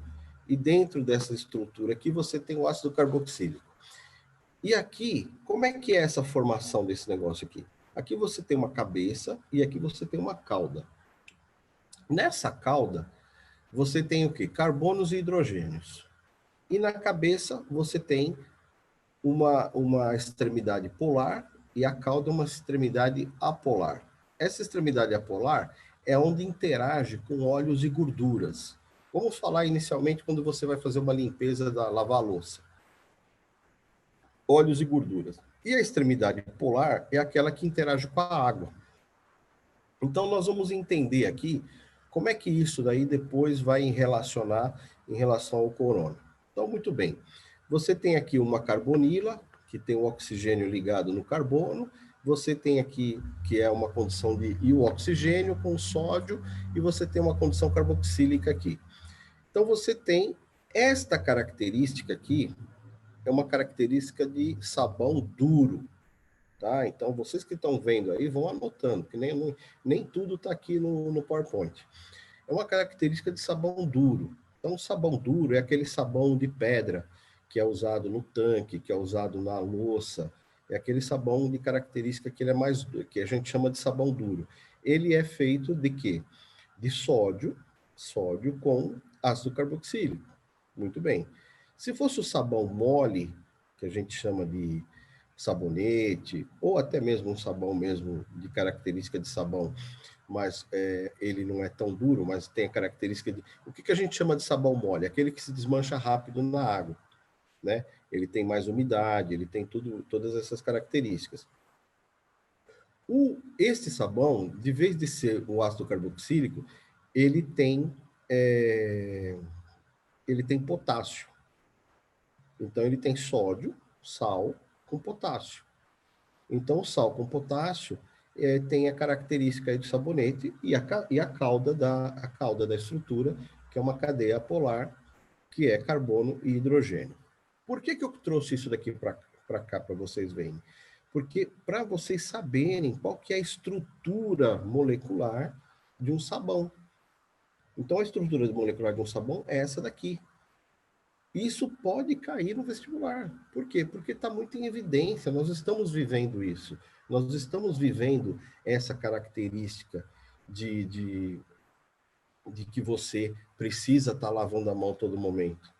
e dentro dessa estrutura aqui você tem o ácido carboxílico. E aqui, como é que é essa formação desse negócio aqui? Aqui você tem uma cabeça e aqui você tem uma cauda. Nessa cauda, você tem o quê? Carbonos e hidrogênios. E na cabeça você tem uma extremidade polar e a cauda uma extremidade apolar. Essa extremidade apolar é onde interage com óleos e gorduras. Vamos falar inicialmente quando você vai fazer uma limpeza lavar a louça. Óleos e gorduras. E a extremidade polar é aquela que interage com a água. Então, nós vamos entender aqui como é que isso daí depois vai relacionar em relação ao corona. Então, muito bem. Você tem aqui uma carbonila, que tem o oxigênio ligado no carbono. Você tem aqui, que é uma condição de o oxigênio com o sódio, e você tem uma condição carboxílica aqui. Então, você tem esta característica aqui, é uma característica de sabão duro, tá? Então, vocês que estão vendo aí, vão anotando, que nem tudo está aqui no PowerPoint. É uma característica de sabão duro. Então, o sabão duro é aquele sabão de pedra que é usado no tanque, que é usado na louça, é aquele sabão de característica que ele é mais, que a gente chama de sabão duro. Ele é feito de quê? De sódio com ácido carboxílico. Muito bem. Se fosse o sabão mole, que a gente chama de sabonete, ou até mesmo um sabão mesmo de característica de sabão, mas ele não é tão duro, mas tem a característica de... O que a gente chama de sabão mole? Aquele que se desmancha rápido na água, né? Ele tem mais umidade, ele tem todas essas características. Este sabão, de vez de ser o ácido carboxílico, ele tem, ele tem potássio. Então, ele tem sódio, sal com potássio. Então, o sal com potássio tem a característica do sabonete e a cauda da estrutura, que é uma cadeia polar, que é carbono e hidrogênio. Por que eu trouxe isso daqui para cá, para vocês verem? Porque para vocês saberem qual que é a estrutura molecular de um sabão. Então, a estrutura molecular de um sabão é essa daqui. Isso pode cair no vestibular. Por quê? Porque está muito em evidência, nós estamos vivendo isso. Nós estamos vivendo essa característica de que você precisa estar lavando a mão a todo momento.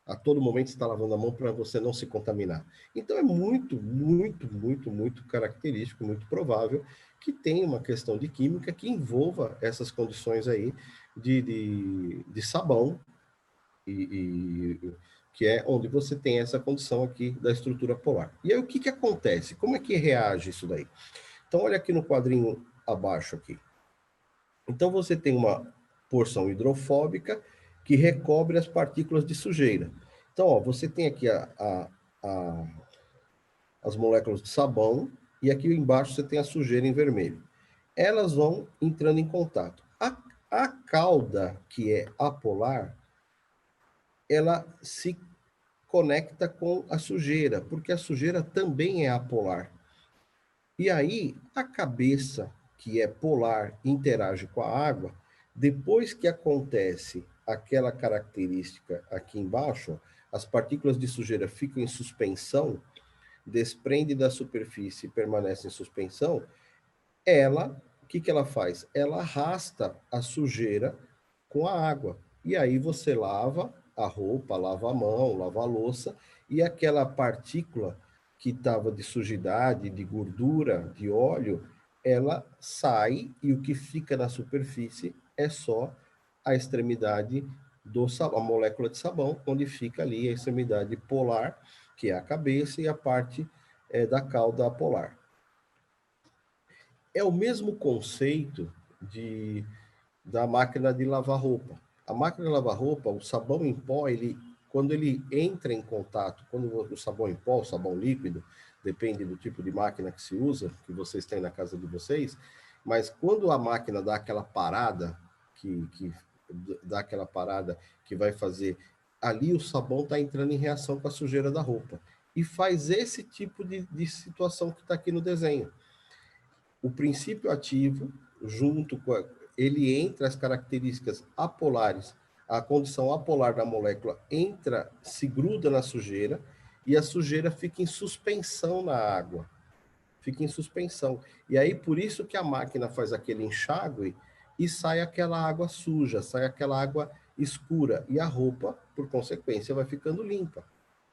A todo momento você está lavando a mão para você não se contaminar. Então é muito, muito, muito, muito característico, muito provável que tenha uma questão de química que envolva essas condições aí de sabão, que é onde você tem essa condição aqui da estrutura polar. E aí o que acontece? Como é que reage isso daí? Então olha aqui no quadrinho abaixo aqui. Então você tem uma porção hidrofóbica que recobre as partículas de sujeira. Então, ó, você tem aqui as moléculas de sabão e aqui embaixo você tem a sujeira em vermelho. Elas vão entrando em contato. A cauda, que é apolar, ela se conecta com a sujeira, porque a sujeira também é apolar. E aí, a cabeça, que é polar, interage com a água, depois que acontece aquela característica aqui embaixo, as partículas de sujeira ficam em suspensão, desprende da superfície e permanece em suspensão, o que ela faz? Ela arrasta a sujeira com a água. E aí você lava a roupa, lava a mão, lava a louça, e aquela partícula que estava de sujidade, de gordura, de óleo, ela sai e o que fica na superfície é só a extremidade a molécula de sabão, onde fica ali a extremidade polar, que é a cabeça, e a parte da cauda polar. É o mesmo conceito da máquina de lavar roupa. A máquina de lavar roupa, o sabão em pó, quando ele entra em contato, quando o sabão em pó, o sabão líquido, depende do tipo de máquina que se usa, que vocês têm na casa de vocês, mas quando a máquina dá aquela parada, que dá aquela parada que vai fazer, ali o sabão está entrando em reação com a sujeira da roupa. E faz esse tipo de situação que está aqui no desenho. O princípio ativo, junto com ele entra as características apolares, a condição apolar da molécula se gruda na sujeira e a sujeira fica em suspensão na água. Fica em suspensão. E aí, por isso que a máquina faz aquele enxágue e sai aquela água suja, sai aquela água escura. E a roupa, por consequência, vai ficando limpa.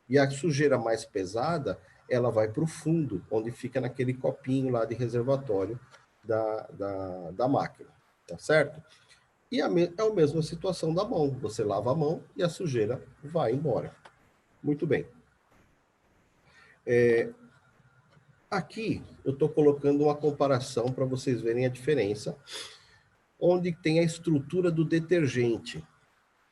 E a sujeira mais pesada, ela vai para o fundo, onde fica naquele copinho lá de reservatório da máquina, tá certo? E é a mesma situação da mão. Você lava a mão e a sujeira vai embora. Muito bem. Aqui eu estou colocando uma comparação para vocês verem a diferença, onde tem a estrutura do detergente.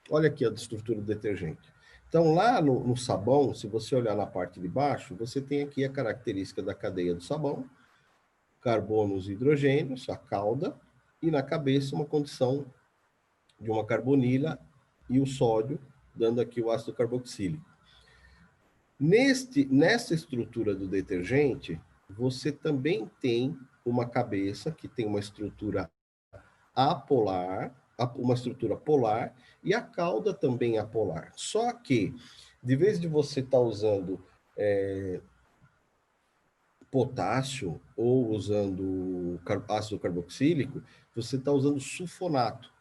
Olha aqui a estrutura do detergente. Então, lá no sabão, se você olhar na parte de baixo, você tem aqui a característica da cadeia do sabão, carbonos e hidrogênios, a cauda, e na cabeça uma condição de uma carbonila e o sódio, dando aqui o ácido carboxílico. Nessa estrutura do detergente, você também tem uma cabeça que tem uma estrutura apolar, uma estrutura polar, e a cauda também é apolar. Só que De vez de você estar usando potássio ou usando ácido carboxílico, você está usando sulfonato.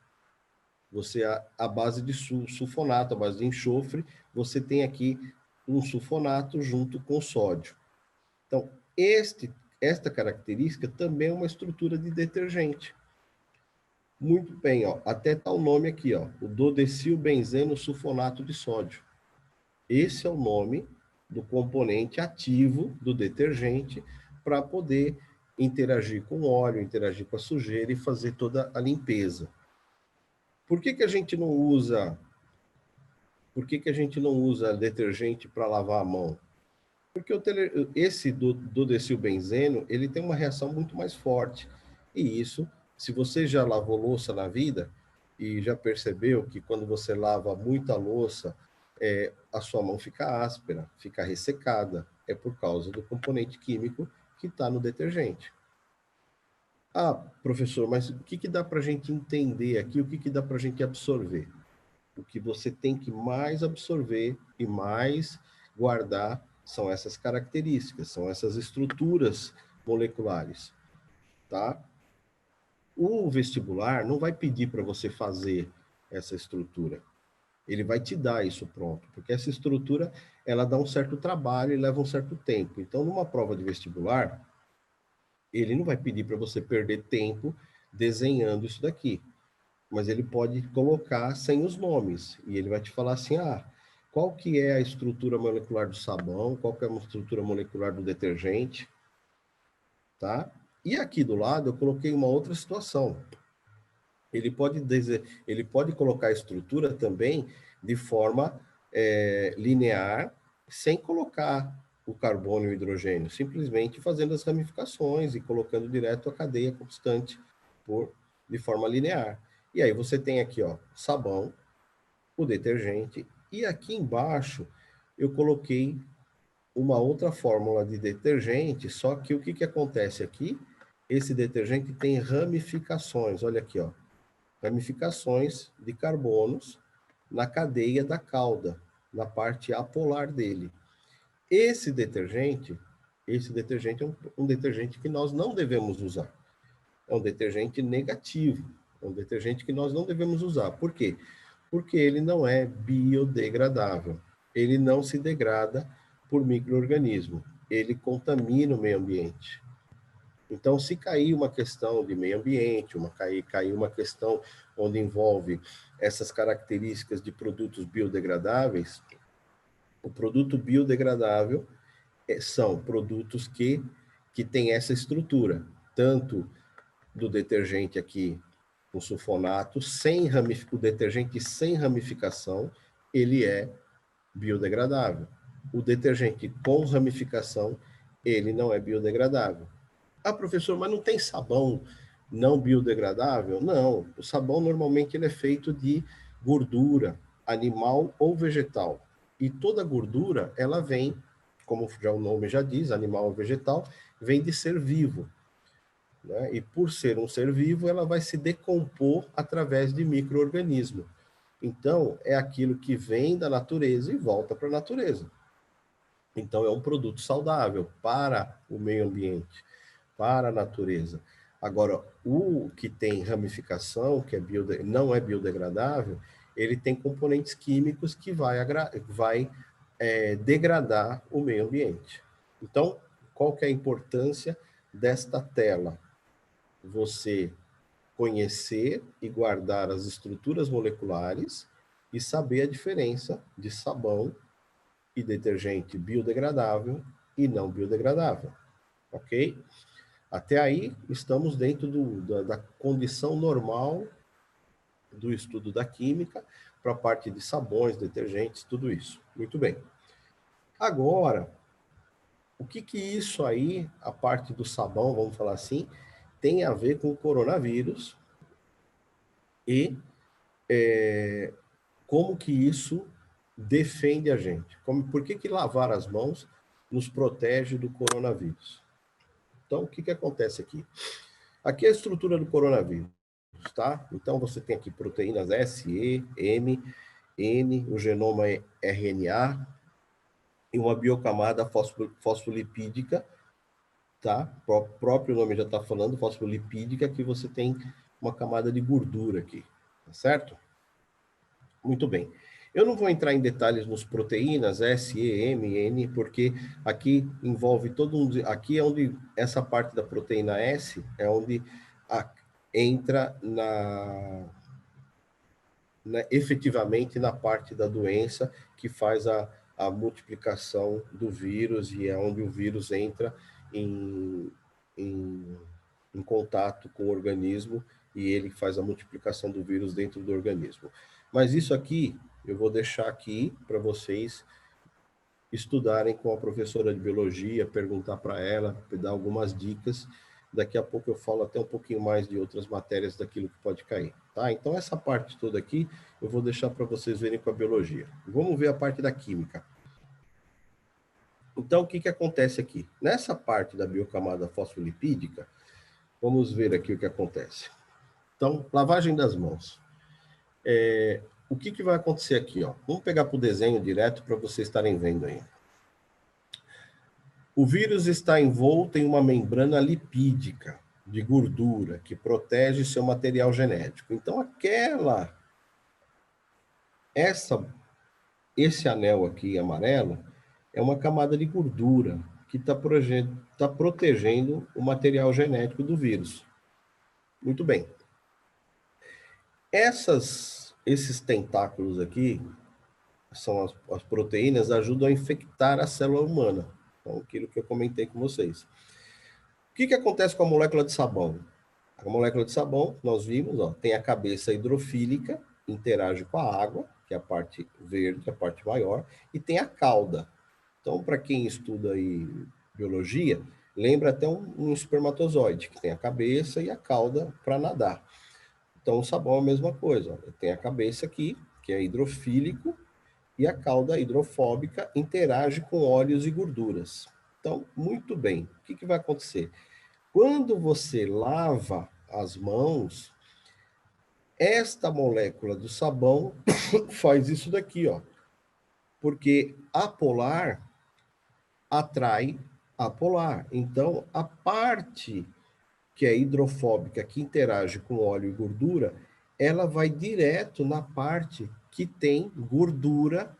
Você, a base de sulfonato, a base de enxofre, você tem aqui um sulfonato junto com sódio. Então, esta característica também é uma estrutura de detergente. Muito bem, ó, até está o nome aqui, ó, o dodecilbenzeno sulfonato de sódio. Esse é o nome do componente ativo do detergente para poder interagir com o óleo, interagir com a sujeira e fazer toda a limpeza. Por que a gente não usa detergente para lavar a mão? Porque esse dodecilbenzeno, ele tem uma reação muito mais forte. E isso, se você já lavou louça na vida e já percebeu que quando você lava muita louça, a sua mão fica áspera, fica ressecada, é por causa do componente químico que está no detergente. Ah, professor, mas o que dá para a gente entender aqui, o que dá para a gente absorver? O que você tem que mais absorver e mais guardar são essas características, são essas estruturas moleculares, tá? O vestibular não vai pedir para você fazer essa estrutura. Ele vai te dar isso pronto, porque essa estrutura, ela dá um certo trabalho e leva um certo tempo. Então, numa prova de vestibular, ele não vai pedir para você perder tempo desenhando isso daqui, mas ele pode colocar sem os nomes, e ele vai te falar assim, qual que é a estrutura molecular do sabão, qual que é a estrutura molecular do detergente, tá? E aqui do lado eu coloquei uma outra situação. Ele pode colocar a estrutura também de forma linear, sem colocar o carbono e o hidrogênio, simplesmente fazendo as ramificações e colocando direto a cadeia constante de forma linear. E aí você tem aqui, ó, sabão, o detergente, e aqui embaixo eu coloquei uma outra fórmula de detergente, só que o que acontece aqui? Esse detergente tem ramificações, olha aqui, ó, ramificações de carbonos na cadeia da cauda, na parte apolar dele. Esse detergente é um detergente que nós não devemos usar. É um detergente negativo, é um detergente que nós não devemos usar. Por quê? Porque ele não é biodegradável. Ele não se degrada por micro-organismo. Ele contamina o meio ambiente. Então, se cair uma questão de meio ambiente, cair uma questão onde envolve essas características de produtos biodegradáveis, o produto biodegradável são produtos que têm essa estrutura, tanto do detergente aqui, o sulfonato, o detergente sem ramificação, ele é biodegradável. O detergente com ramificação, ele não é biodegradável. Ah, professor, mas não tem sabão não biodegradável? Não, o sabão normalmente ele é feito de gordura, animal ou vegetal. E toda gordura, ela vem, como já o nome já diz, animal ou vegetal, vem de ser vivo. Né? E por ser um ser vivo, ela vai se decompor através de micro-organismo. Então, é aquilo que vem da natureza e volta para a natureza. Então, é um produto saudável para o meio ambiente, para a natureza. Agora, o que tem ramificação, que não é biodegradável, ele tem componentes químicos que vai degradar o meio ambiente. Então, qual que é a importância desta tela? Você conhecer e guardar as estruturas moleculares e saber a diferença de sabão e detergente biodegradável e não biodegradável, ok? Até aí, estamos dentro da condição normal do estudo da química para a parte de sabões, detergentes, tudo isso. Muito bem. Agora, o que isso aí, a parte do sabão, vamos falar assim, tem a ver com o coronavírus e como que isso defende a gente? Por que lavar as mãos nos protege do coronavírus? Então, o que acontece aqui? Aqui é a estrutura do coronavírus, tá? Então, você tem aqui proteínas S, E, M, N, o genoma é RNA, e uma biocamada fosfolipídica, tá? O próprio nome já está falando, fosfolipídica, que você tem uma camada de gordura aqui, tá certo? Muito bem. Eu não vou entrar em detalhes nos proteínas, S, E, M, N, porque aqui envolve todo um... Aqui é onde essa parte da proteína S é onde entra efetivamente na parte da doença que faz a multiplicação do vírus e é onde o vírus entra em, em, em contato com o organismo e ele faz a multiplicação do vírus dentro do organismo. Mas isso aqui eu vou deixar aqui para vocês estudarem com a professora de biologia, perguntar para ela, dar algumas dicas. Daqui a pouco eu falo até um pouquinho mais de outras matérias daquilo que pode cair, tá? Então essa parte toda aqui eu vou deixar para vocês verem com a biologia. Vamos ver a parte da química. Então o que que acontece aqui? Nessa parte da biocamada fosfolipídica, vamos ver aqui o que acontece. Então, lavagem das mãos. O que que vai acontecer aqui, ó? Vamos pegar para o desenho direto para vocês estarem vendo aí. O vírus está envolto em uma membrana lipídica de gordura que protege seu material genético. Então, esse anel aqui amarelo é uma camada de gordura que está protegendo o material genético do vírus. Muito bem. Esses tentáculos aqui são as proteínas, ajudam a infectar a célula humana. Então, aquilo que eu comentei com vocês. O que acontece com a molécula de sabão? A molécula de sabão, nós vimos, ó, tem a cabeça hidrofílica, interage com a água, que é a parte verde, a parte maior, e tem a cauda. Então, para quem estuda aí biologia, lembra até um espermatozoide, que tem a cabeça e a cauda para nadar. Então, o sabão é a mesma coisa. Ó. Tem a cabeça aqui, que é hidrofílico, e a cauda hidrofóbica interage com óleos e gorduras. Então, muito bem. O que vai acontecer? Quando você lava as mãos, esta molécula do sabão faz isso daqui, ó. Porque apolar atrai apolar. Então, a parte que é hidrofóbica, que interage com óleo e gordura, ela vai direto na parte que tem gordura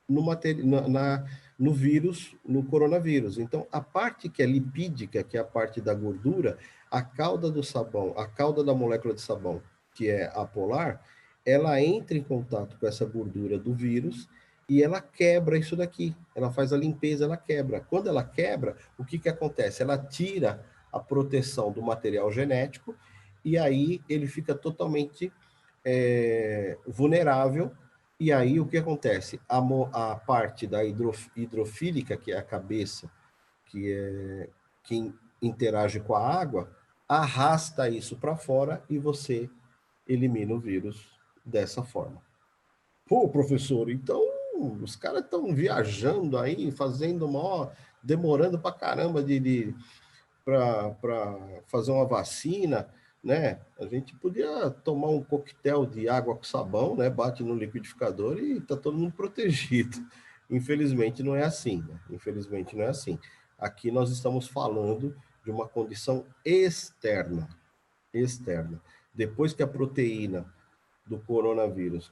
no vírus, no coronavírus. Então, a parte que é lipídica, que é a parte da gordura, a cauda do sabão, a cauda da molécula de sabão, que é apolar, ela entra em contato com essa gordura do vírus e ela quebra isso daqui. Ela faz a limpeza, ela quebra. Quando ela quebra, o que acontece? Ela tira a proteção do material genético e aí ele fica totalmente vulnerável. E aí o que acontece? A parte da hidrofílica, que é a cabeça, que interage com a água, arrasta isso para fora e você elimina o vírus dessa forma. Pô, professor, então os caras estão viajando aí, fazendo demorando para caramba para fazer uma vacina, né? A gente podia tomar um coquetel de água com sabão, né? Bate no liquidificador e tá todo mundo protegido. Infelizmente não é assim, né? Infelizmente não é assim. Aqui nós estamos falando de uma condição externa, externa. Depois que a proteína do coronavírus,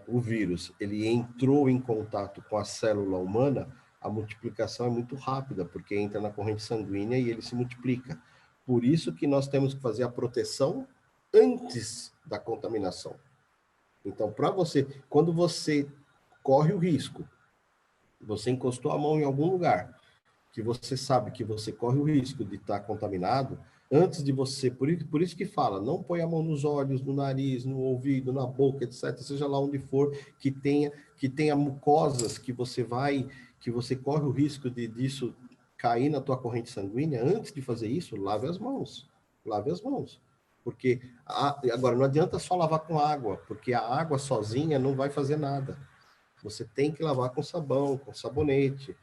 o vírus, ele entrou em contato com a célula humana, a multiplicação é muito rápida, porque entra na corrente sanguínea e ele se multiplica. Por isso que nós temos que fazer a proteção antes da contaminação. Então, quando você corre o risco, você encostou a mão em algum lugar, que você sabe que você corre o risco de estar contaminado, antes de você, por isso que fala, não põe a mão nos olhos, no nariz, no ouvido, na boca, etc, seja lá onde for, que tenha mucosas que você corre o risco disso cair na tua corrente sanguínea, antes de fazer isso, lave as mãos. Lave as mãos. Porque, agora, não adianta só lavar com água, porque a água sozinha não vai fazer nada. Você tem que lavar com sabão, com sabonete.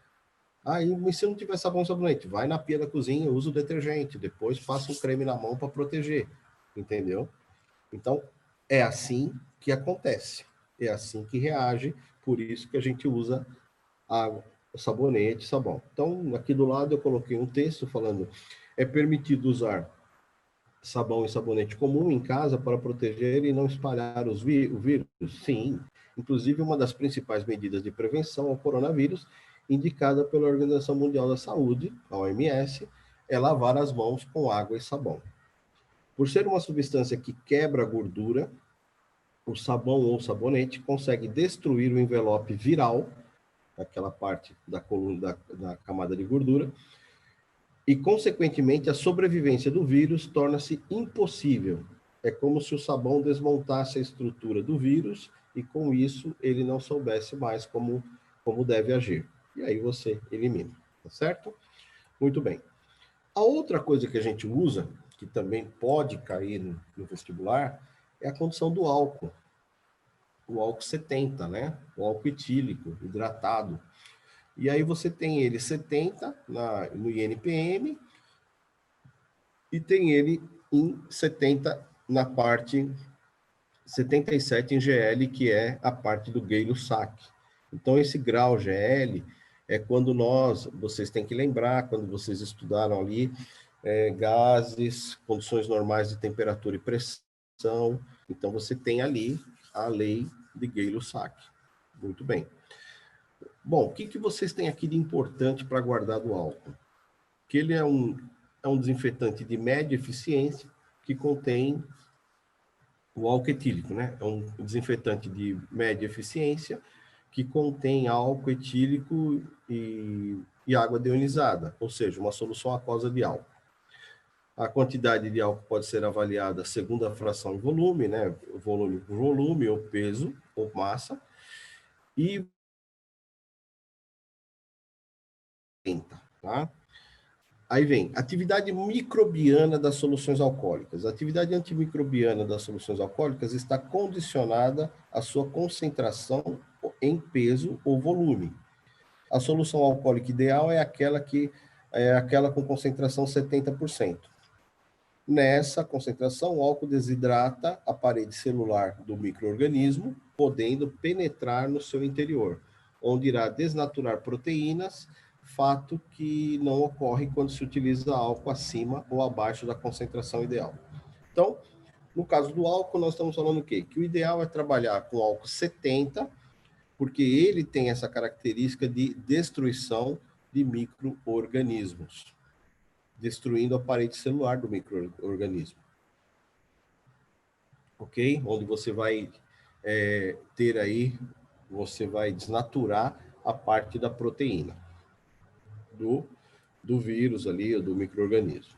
Aí, mas se não tiver sabão e sabonete, vai na pia da cozinha, usa o detergente, depois passa um creme na mão para proteger, entendeu? Então, é assim que acontece. é assim que reage, por isso que a gente usa água, sabonete, sabão. Então, aqui do lado eu coloquei um texto falando: é permitido usar sabão e sabonete comum em casa para proteger e não espalhar o vírus? Sim. Inclusive, uma das principais medidas de prevenção ao coronavírus, indicada pela Organização Mundial da Saúde, a OMS, é lavar as mãos com água e sabão. Por ser uma substância que quebra a gordura, o sabão ou sabonete consegue destruir o envelope viral, aquela parte da coluna da camada de gordura, e, consequentemente, a sobrevivência do vírus torna-se impossível. É como se o sabão desmontasse a estrutura do vírus e, com isso, ele não soubesse mais como deve agir. E aí você elimina, tá certo? Muito bem. A outra coisa que a gente usa, que também pode cair no vestibular, é a condição do álcool. O álcool 70, né? O álcool etílico, hidratado. E aí você tem ele 70 no INPM, e tem ele em 70 na parte 77 em GL, que é a parte do Gay-Lussac. Então, esse grau GL é quando vocês têm que lembrar, quando vocês estudaram ali, gases, condições normais de temperatura e pressão. Então, você tem ali a lei de Gay-Lussac. Muito bem. Bom, o que vocês têm aqui de importante para guardar do álcool? Que ele é um desinfetante de média eficiência que contém o álcool etílico, né? É um desinfetante de média eficiência que contém álcool etílico e água deionizada, ou seja, uma solução aquosa de álcool. A quantidade de álcool pode ser avaliada segundo a fração em volume, né? Volume ou peso ou massa, e tá? Aí vem atividade microbiana das soluções alcoólicas. A atividade antimicrobiana das soluções alcoólicas está condicionada à sua concentração em peso ou volume. A solução alcoólica ideal é aquela com concentração 70%. Nessa concentração, o álcool desidrata a parede celular do micro-organismo, podendo penetrar no seu interior, onde irá desnaturar proteínas, fato que não ocorre quando se utiliza álcool acima ou abaixo da concentração ideal. Então, no caso do álcool, nós estamos falando o quê? Que o ideal é trabalhar com álcool 70, porque ele tem essa característica de destruição de micro-organismos, destruindo a parede celular do micro-organismo. Ok? Onde você vai ter aí, você vai desnaturar a parte da proteína do vírus ali, do micro-organismo.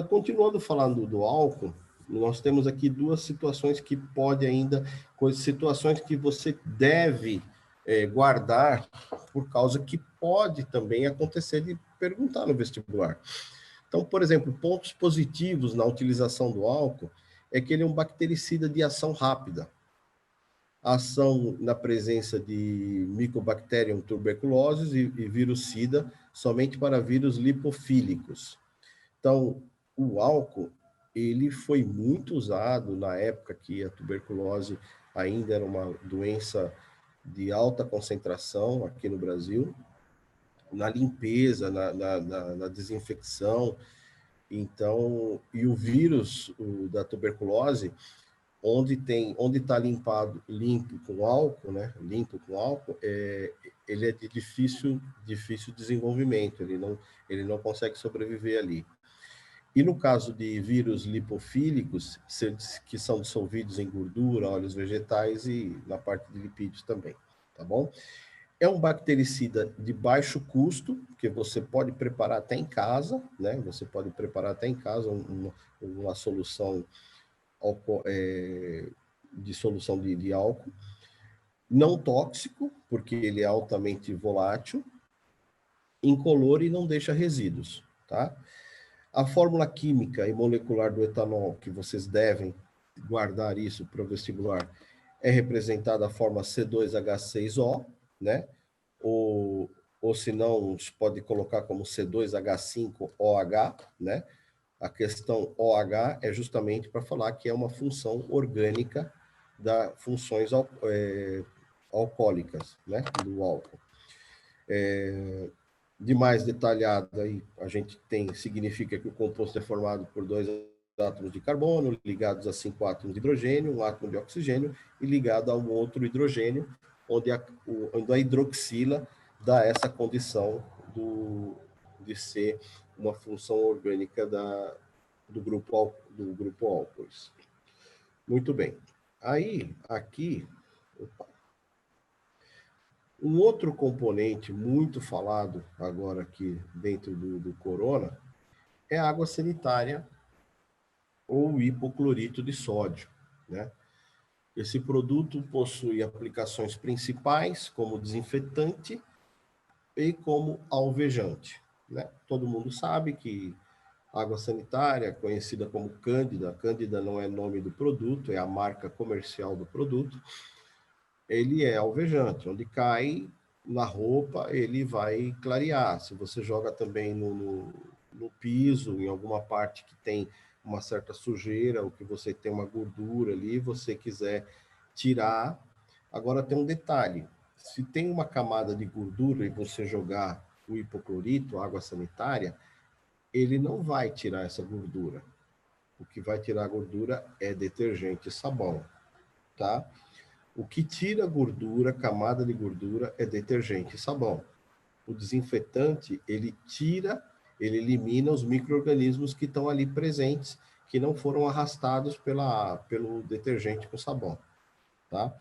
Continuando falando do álcool, nós temos aqui duas situações que pode ainda, situações que você deve guardar, por causa que pode também acontecer de perguntar no vestibular. Então, por exemplo, pontos positivos na utilização do álcool é que ele é um bactericida de ação rápida. Ação na presença de Mycobacterium tuberculosis e vírus SIDA somente para vírus lipofílicos. Então, o álcool, ele foi muito usado na época que a tuberculose ainda era uma doença de alta concentração aqui no Brasil, na limpeza, na desinfecção. Então, e o vírus da tuberculose, onde está limpo com álcool, né? Limpo com álcool, ele é de difícil desenvolvimento, ele não consegue sobreviver ali. E no caso de vírus lipofílicos, que são dissolvidos em gordura, óleos vegetais e na parte de lipídios também, tá bom? É um bactericida de baixo custo, que você pode preparar até em casa, né? Você pode preparar até em casa uma solução de solução de álcool. Não tóxico, porque ele é altamente volátil, incolor e não deixa resíduos, tá? A fórmula química e molecular do etanol, que vocês devem guardar isso para o vestibular, é representada a forma C2H6O, né? Ou se não, pode colocar como C2H5OH, né? A questão OH é justamente para falar que é uma função orgânica das funções alcoólicas, né, do álcool. De mais detalhado aí, a gente significa que o composto é formado por 2 átomos de carbono ligados a 5 átomos de hidrogênio, um átomo de oxigênio e ligado a um outro hidrogênio, onde a hidroxila dá essa condição de ser uma função orgânica do grupo álcoois. Muito bem. Aí, aqui, um outro componente muito falado agora aqui dentro do corona é a água sanitária ou hipoclorito de sódio, né? Esse produto possui aplicações principais como desinfetante e como alvejante, né? Todo mundo sabe que água sanitária, conhecida como Cândida, Cândida não é nome do produto, é a marca comercial do produto, ele é alvejante, onde cai na roupa, ele vai clarear. Se você joga também no piso, em alguma parte que tem uma certa sujeira, ou que você tem uma gordura ali, você quiser tirar. Agora tem um detalhe, se tem uma camada de gordura e você jogar o hipoclorito, água sanitária, ele não vai tirar essa gordura. O que vai tirar a gordura é detergente e sabão, tá? O que tira gordura, camada de gordura, é detergente e sabão. O desinfetante, ele elimina os micro-organismos que estão ali presentes, que não foram arrastados pelo detergente com sabão, tá?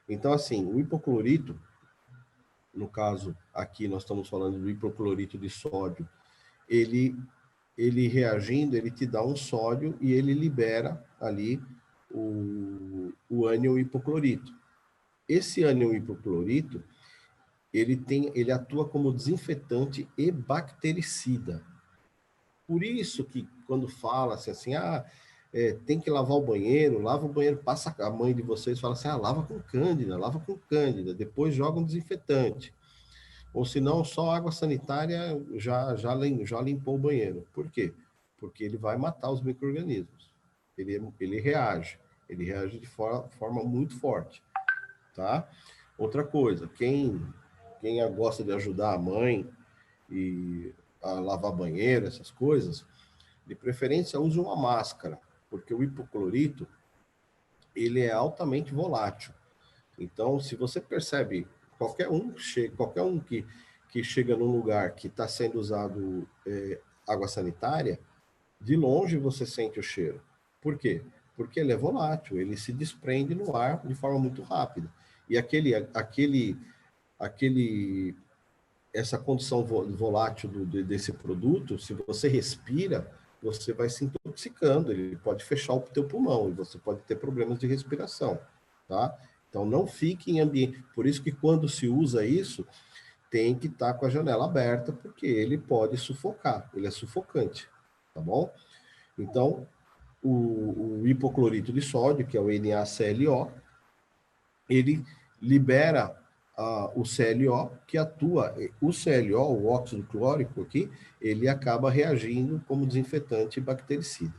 Então, assim, o hipoclorito, no caso aqui nós estamos falando do hipoclorito de sódio, ele reagindo, ele te dá um sódio e ele libera ali o ânion hipoclorito. Esse ânion hipoclorito, ele atua como desinfetante e bactericida. Por isso que quando fala-se assim, tem que lavar o banheiro, lava o banheiro, passa a mãe de vocês fala assim, lava com cândida, depois joga um desinfetante. Ou se não, só água sanitária já limpou o banheiro. Por quê? Porque ele vai matar os micro-organismos. Ele reage de forma muito forte, tá? Outra coisa, quem gosta de ajudar a mãe e a lavar banheiro, essas coisas, de preferência use uma máscara, porque o hipoclorito, ele é altamente volátil. Então, se você percebe, qualquer um que chega num lugar que está sendo usado água sanitária, de longe você sente o cheiro. Por quê? Porque ele é volátil, ele se desprende no ar de forma muito rápida. E essa condição volátil desse produto, se você respira, você vai se intoxicando, ele pode fechar o teu pulmão e você pode ter problemas de respiração, tá? Então não fique em ambiente, por isso que quando se usa isso, tem que estar com a janela aberta, porque ele pode sufocar, ele é sufocante, tá bom? Então, o hipoclorito de sódio, que é o NaClO, ele libera o ClO, que atua, o ClO, o óxido clórico aqui, ele acaba reagindo como desinfetante e bactericida.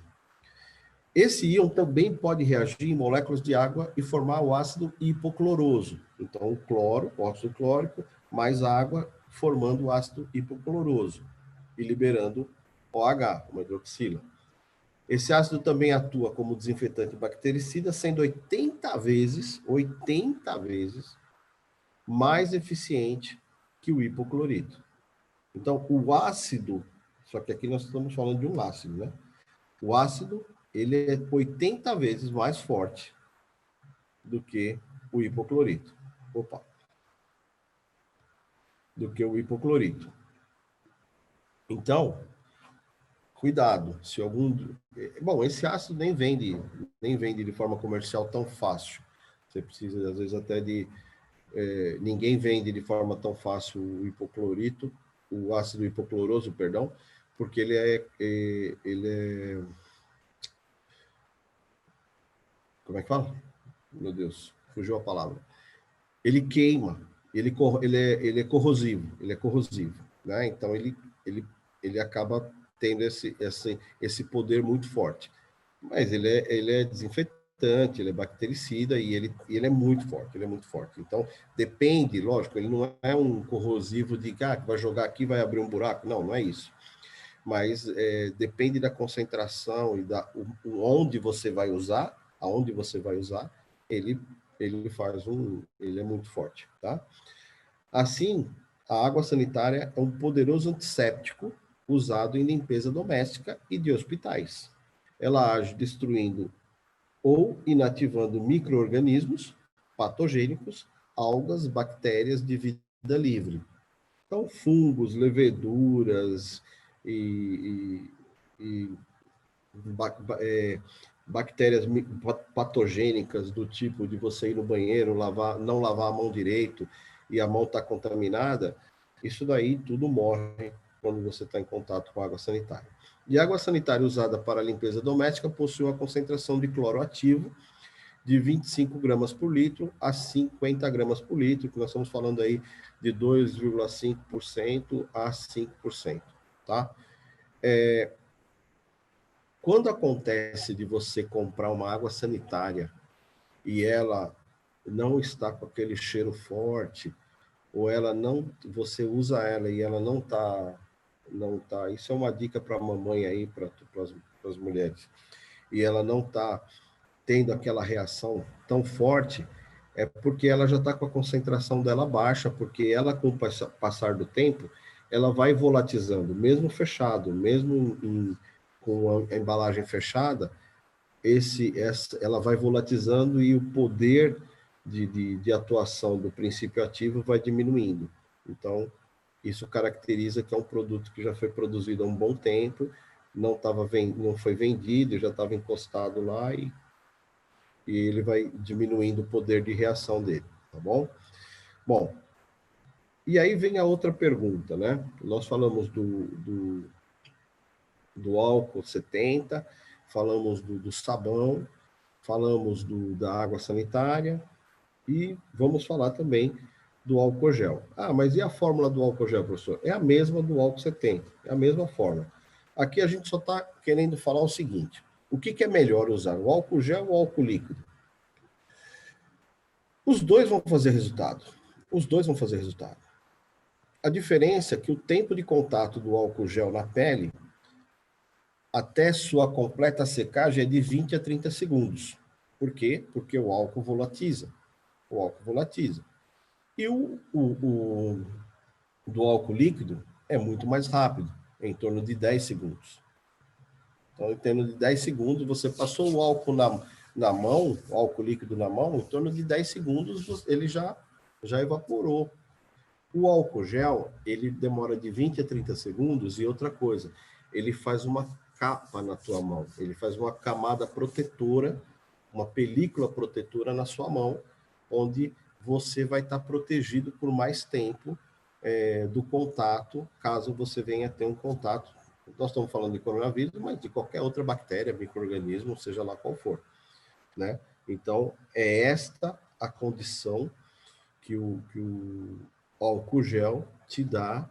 Esse íon também pode reagir em moléculas de água e formar o ácido hipocloroso. Então, o cloro, o óxido clórico, mais água, formando o ácido hipocloroso e liberando OH, uma hidroxila. Esse ácido também atua como desinfetante bactericida, sendo 80 vezes mais eficiente que o hipoclorito. Então, o ácido, só que aqui nós estamos falando de um ácido, né? O ácido, ele é 80 vezes mais forte do que o hipoclorito. Do que o hipoclorito. Então, cuidado, se algum... Bom, esse ácido nem vende de forma comercial tão fácil. Você precisa, às vezes, até de... ninguém vende de forma tão fácil o hipoclorito, o ácido hipocloroso, perdão, porque ele é... Como é que fala? Meu Deus, fugiu a palavra. Ele queima, ele é corrosivo, né? Então ele acaba tendo esse poder muito forte. Mas ele é desinfetante, desinfetante, ele é bactericida e ele é muito forte, ele é muito forte. Então, depende, lógico, ele não é um corrosivo de que vai jogar aqui vai abrir um buraco. Não, não é isso. Mas depende da concentração e onde você vai usar, aonde você vai usar, ele ele é muito forte, tá? Assim, a água sanitária é um poderoso antisséptico usado em limpeza doméstica e de hospitais. Ela age destruindo ou inativando micro-organismos patogênicos, algas, bactérias de vida livre. Então, fungos, leveduras e bactérias patogênicas do tipo de você ir no banheiro, não lavar a mão direito e a mão está contaminada, isso daí tudo morre quando você está em contato com água sanitária. E a água sanitária usada para limpeza doméstica possui uma concentração de cloro ativo de 25 gramas por litro a 50 gramas por litro, que nós estamos falando aí de 2,5% a 5%, tá? Quando acontece de você comprar uma água sanitária e ela não está com aquele cheiro forte, ou ela não, você usa ela e ela não tá, isso é uma dica para a mamãe aí, para as mulheres, e ela não está tendo aquela reação tão forte, é porque ela já está com a concentração dela baixa, porque ela, com o passar do tempo, ela vai volatizando, mesmo fechado, mesmo com a embalagem fechada, ela vai volatizando e o poder de atuação do princípio ativo vai diminuindo. Então, isso caracteriza que é um produto que já foi produzido há um bom tempo, não foi vendido, já estava encostado lá e ele vai diminuindo o poder de reação dele, tá bom? Bom, e aí vem a outra pergunta, né? Nós falamos do álcool 70, falamos do sabão, falamos da água sanitária e vamos falar também do álcool gel. Ah, mas e a fórmula do álcool gel, professor? É a mesma do álcool 70, é a mesma fórmula. Aqui a gente só está querendo falar o seguinte, o que é melhor usar, o álcool gel ou o álcool líquido? Os dois vão fazer resultado. Os dois vão fazer resultado. A diferença é que o tempo de contato do álcool gel na pele até sua completa secagem é de 20 a 30 segundos. Por quê? Porque o álcool volatiza. O álcool volatiza. E o do álcool líquido é muito mais rápido, em torno de 10 segundos. Então, em torno de 10 segundos, você passou o álcool na mão, o álcool líquido na mão, em torno de 10 segundos ele já evaporou. O álcool gel, ele demora de 20 a 30 segundos e outra coisa, ele faz uma capa na tua mão, ele faz uma camada protetora, uma película protetora na sua mão, onde você vai estar protegido por mais tempo do contato, caso você venha ter um contato. Nós estamos falando de coronavírus, mas de qualquer outra bactéria, micro-organismo, seja lá qual for, né? Então, é esta a condição que o álcool gel te dá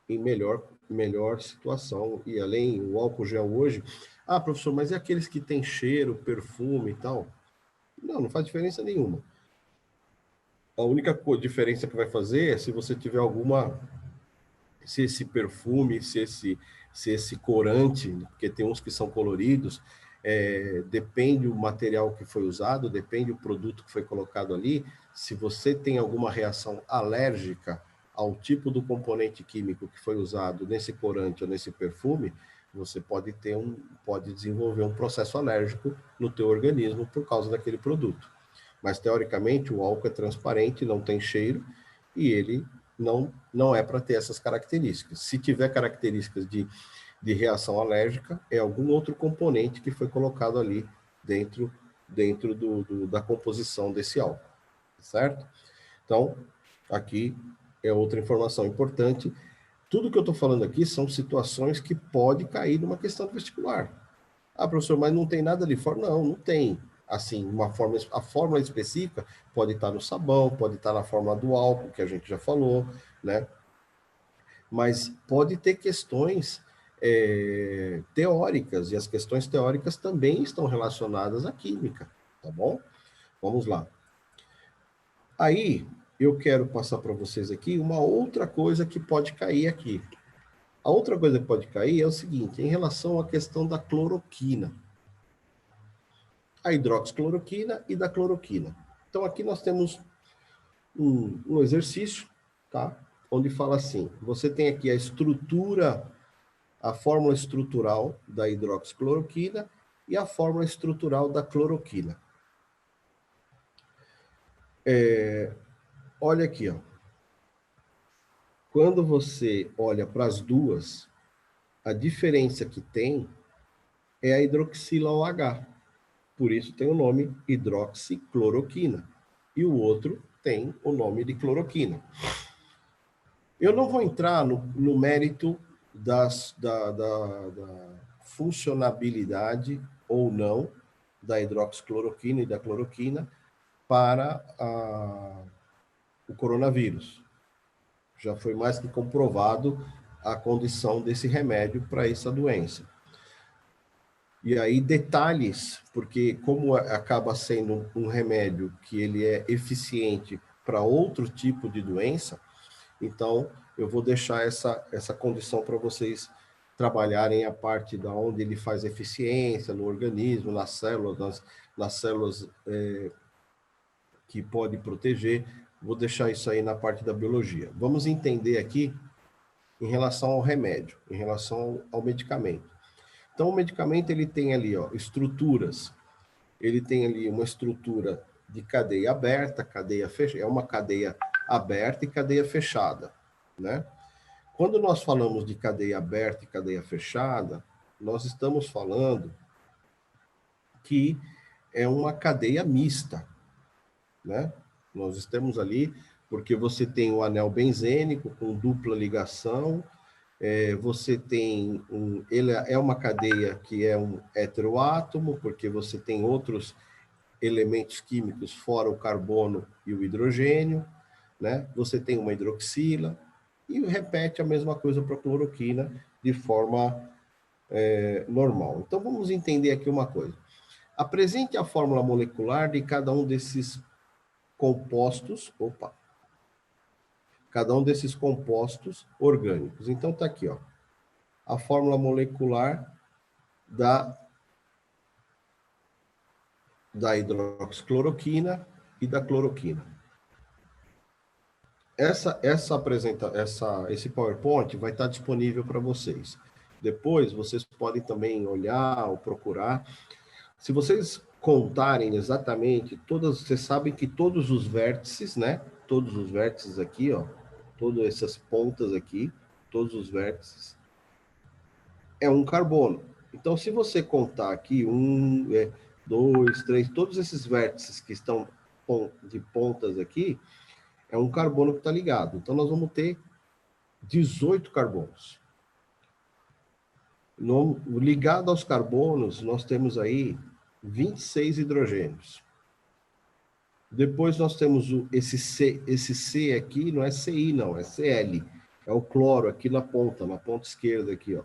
em melhor situação. E além, o álcool gel hoje... Ah, professor, mas e aqueles que têm cheiro, perfume e tal? Não, não faz diferença nenhuma. A única diferença que vai fazer é se você tiver se esse perfume, se esse corante, porque tem uns que são coloridos, depende do material que foi usado, depende do produto que foi colocado ali. Se você tem alguma reação alérgica ao tipo do componente químico que foi usado nesse corante ou nesse perfume, você pode desenvolver um processo alérgico no teu organismo por causa daquele produto. Mas, teoricamente, o álcool é transparente, não tem cheiro, e ele não é para ter essas características. Se tiver características de reação alérgica, é algum outro componente que foi colocado ali dentro da composição desse álcool, certo? Então, aqui é outra informação importante. Tudo que eu estou falando aqui são situações que pode cair numa questão vestibular. Ah, professor, mas não tem nada ali fora? Não, não tem. Assim, a fórmula específica pode estar no sabão, pode estar na fórmula do álcool, que a gente já falou, né? Mas pode ter questões teóricas, e as questões teóricas também estão relacionadas à química, tá bom? Vamos lá. Aí, eu quero passar para vocês aqui uma outra coisa que pode cair aqui. A outra coisa que pode cair é o seguinte, em relação à questão da cloroquina. A hidroxicloroquina e da cloroquina. Então, aqui nós temos um exercício, tá? Onde fala assim, você tem aqui a estrutura, a fórmula estrutural da hidroxicloroquina e a fórmula estrutural da cloroquina. Olha aqui, ó. Quando você olha para as duas, a diferença que tem é a hidroxila OH. Por isso tem o nome hidroxicloroquina. E o outro tem o nome de cloroquina. Eu não vou entrar no mérito da funcionabilidade ou não da hidroxicloroquina e da cloroquina para o coronavírus. Já foi mais que comprovado a condição desse remédio para essa doença. E aí detalhes, porque como acaba sendo um remédio que ele é eficiente para outro tipo de doença, então eu vou deixar essa condição para vocês trabalharem a parte da onde ele faz eficiência no organismo, nas células que pode proteger. Vou deixar isso aí na parte da biologia. Vamos entender aqui em relação ao remédio, em relação ao medicamento. Então, o medicamento, ele tem ali, ó, estruturas. Ele tem ali uma estrutura de cadeia aberta, cadeia fechada. É uma cadeia aberta e cadeia fechada, né? Quando nós falamos de cadeia aberta e cadeia fechada, nós estamos falando que é uma cadeia mista, né? Nós estamos ali porque você tem o anel benzênico com dupla ligação, você tem ele é uma cadeia que é um heteroátomo, porque você tem outros elementos químicos fora o carbono e o hidrogênio, né? Você tem uma hidroxila e repete a mesma coisa para a cloroquina de forma normal. Então vamos entender aqui uma coisa. Apresente a fórmula molecular de cada um desses compostos, cada um desses compostos orgânicos. Então tá aqui, ó, a fórmula molecular da hidroxicloroquina e da cloroquina. Esse PowerPoint vai estar disponível para vocês. Depois, vocês podem também olhar ou procurar. Se vocês contarem exatamente vocês sabem que todos os vértices, né? Todos os vértices aqui, ó, todas essas pontas aqui, todos os vértices, é um carbono. Então, se você contar aqui 2, 3, todos esses vértices que estão de pontas aqui, é um carbono que está ligado. Então, nós vamos ter 18 carbonos. Ligado aos carbonos, nós temos aí 26 hidrogênios. Depois nós temos esse C aqui, não é CI não, é Cl. É o cloro aqui na ponta esquerda aqui, ó.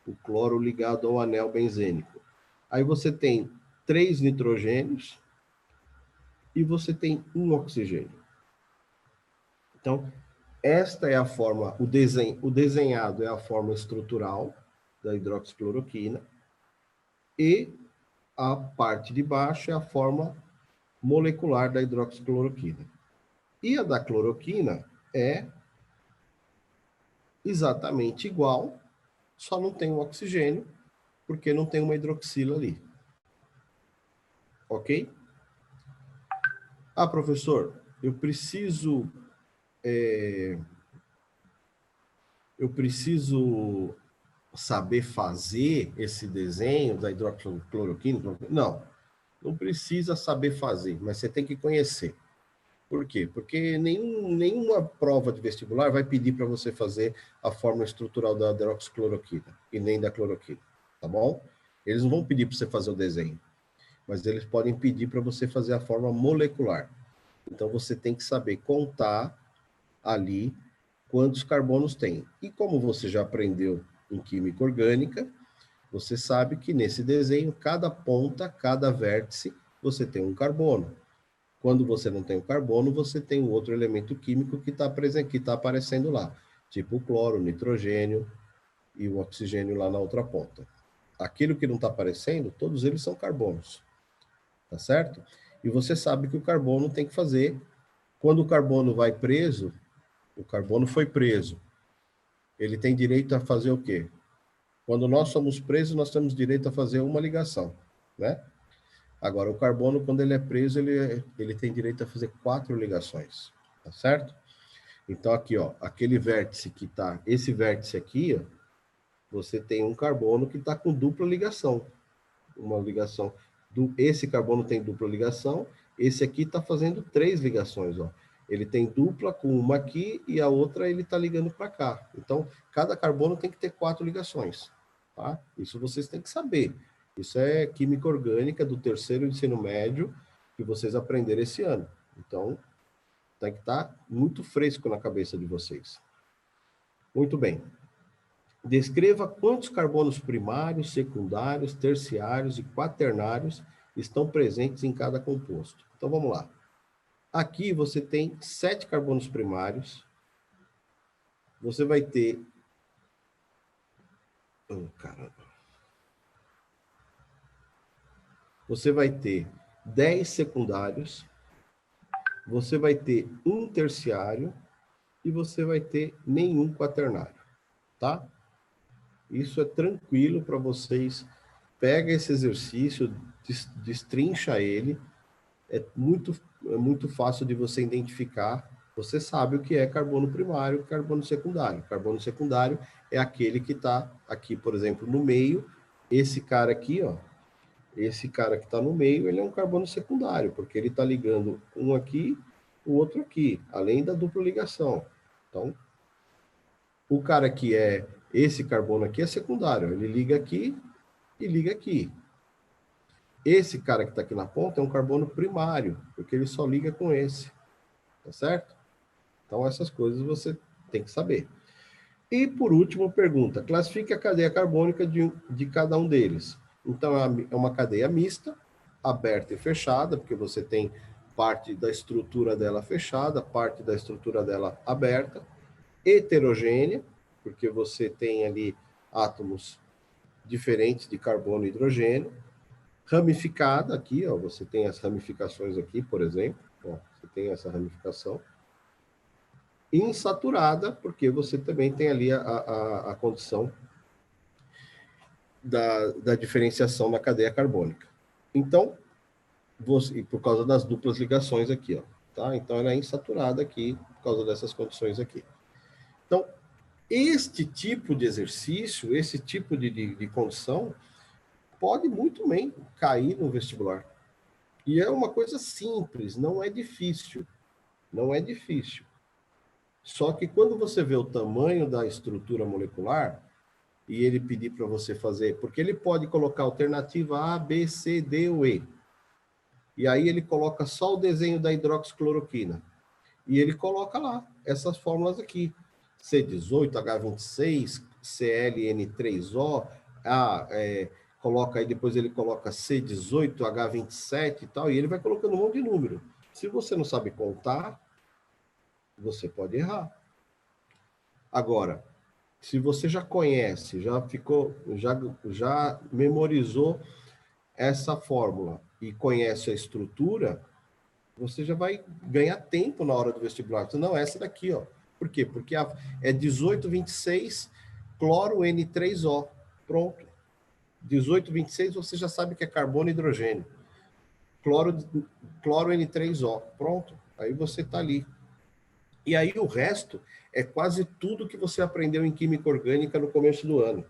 O cloro ligado ao anel benzênico. Aí você tem 3 nitrogênios e você tem 1 oxigênio. Então, esta é a forma, o desenhado é a forma estrutural da hidroxicloroquina e a parte de baixo é a forma molecular da hidroxicloroquina. E a da cloroquina é exatamente igual, só não tem o oxigênio, porque não tem uma hidroxila ali. Ok? Ah, professor, eu preciso saber fazer esse desenho da hidroxicloroquina? Não, não precisa saber fazer, mas você tem que conhecer. Por quê? Porque nenhuma prova de vestibular vai pedir para você fazer a fórmula estrutural da hidroxicloroquina e nem da cloroquina, tá bom? Eles não vão pedir para você fazer o desenho, mas eles podem pedir para você fazer a fórmula molecular. Então, você tem que saber contar ali quantos carbonos tem. E como você já aprendeu em química orgânica, você sabe que nesse desenho, cada ponta, cada vértice você tem um carbono. Quando você não tem o carbono, você tem um outro elemento químico que está aparecendo lá, tipo o cloro, o nitrogênio e o oxigênio lá na outra ponta. Aquilo que não está aparecendo, todos eles são carbonos, tá certo? E você sabe que o carbono tem que fazer, quando o carbono vai preso, o carbono foi preso, ele tem direito a fazer o quê? Quando nós somos presos, nós temos direito a fazer uma ligação, né? Agora, o carbono, quando ele é preso, ele tem direito a fazer 4 ligações, tá certo? Então, aqui, ó, aquele vértice que tá, esse vértice aqui, ó, você tem um carbono que está com dupla ligação. Uma ligação, esse carbono tem dupla ligação, esse aqui está fazendo 3 ligações, ó. Ele tem dupla com uma aqui e a outra ele está ligando para cá. Então, cada carbono tem que ter 4 ligações, tá? Isso vocês têm que saber. Isso é química orgânica do terceiro ensino médio que vocês aprenderam esse ano. Então, tem que estar muito fresco na cabeça de vocês. Muito bem. Descreva quantos carbonos primários, secundários, terciários e quaternários estão presentes em cada composto. Então, vamos lá. Aqui você tem 7 carbonos primários. Você vai ter... Oh, caramba. Você vai ter 10 secundários. Você vai ter um terciário. E você vai ter nenhum quaternário, tá? Isso é tranquilo para vocês. Pega esse exercício, destrincha ele. É muito fácil de você identificar. Você sabe o que é carbono primário e carbono secundário. Carbono secundário é aquele que está aqui, por exemplo, no meio. Esse cara aqui, ó, esse cara que está no meio, ele é um carbono secundário, porque ele está ligando um aqui, o outro aqui, além da dupla ligação. Então, o cara que é esse carbono aqui é secundário, ele liga aqui e liga aqui. Esse cara que está aqui na ponta é um carbono primário, porque ele só liga com esse, tá certo? Então, essas coisas você tem que saber. E, por último, pergunta, classifique a cadeia carbônica de cada um deles. Então, é uma cadeia mista, aberta e fechada, porque você tem parte da estrutura dela fechada, parte da estrutura dela aberta, heterogênea, porque você tem ali átomos diferentes de carbono e hidrogênio, ramificada aqui, ó, você tem as ramificações aqui, por exemplo, ó, você tem essa ramificação, insaturada, porque você também tem ali a condição da diferenciação na cadeia carbônica. Então, por causa das duplas ligações aqui, ó, tá? Então, ela é insaturada aqui, por causa dessas condições aqui. Então, este tipo de exercício, esse tipo de condição, pode muito bem cair no vestibular. E é uma coisa simples, não é difícil. Não é difícil. Só que quando você vê o tamanho da estrutura molecular, e ele pedir para você fazer, porque ele pode colocar alternativa A, B, C, D ou E. E aí ele coloca só o desenho da hidroxicloroquina. E ele coloca lá essas fórmulas aqui. C18, H26, CLN3O, coloca aí, depois ele coloca C18, H27 e tal, e ele vai colocando um monte de número. Se você não sabe contar, você pode errar. Agora, se você já conhece, já memorizou essa fórmula e conhece a estrutura, você já vai ganhar tempo na hora do vestibular. Então, não, essa daqui, ó. Por quê? Porque é 1826 cloro N3O. Pronto. 1826 você já sabe que é carbono e hidrogênio. Cloro N3O. Pronto. Aí você está ali. E aí o resto é quase tudo que você aprendeu em química orgânica no começo do ano.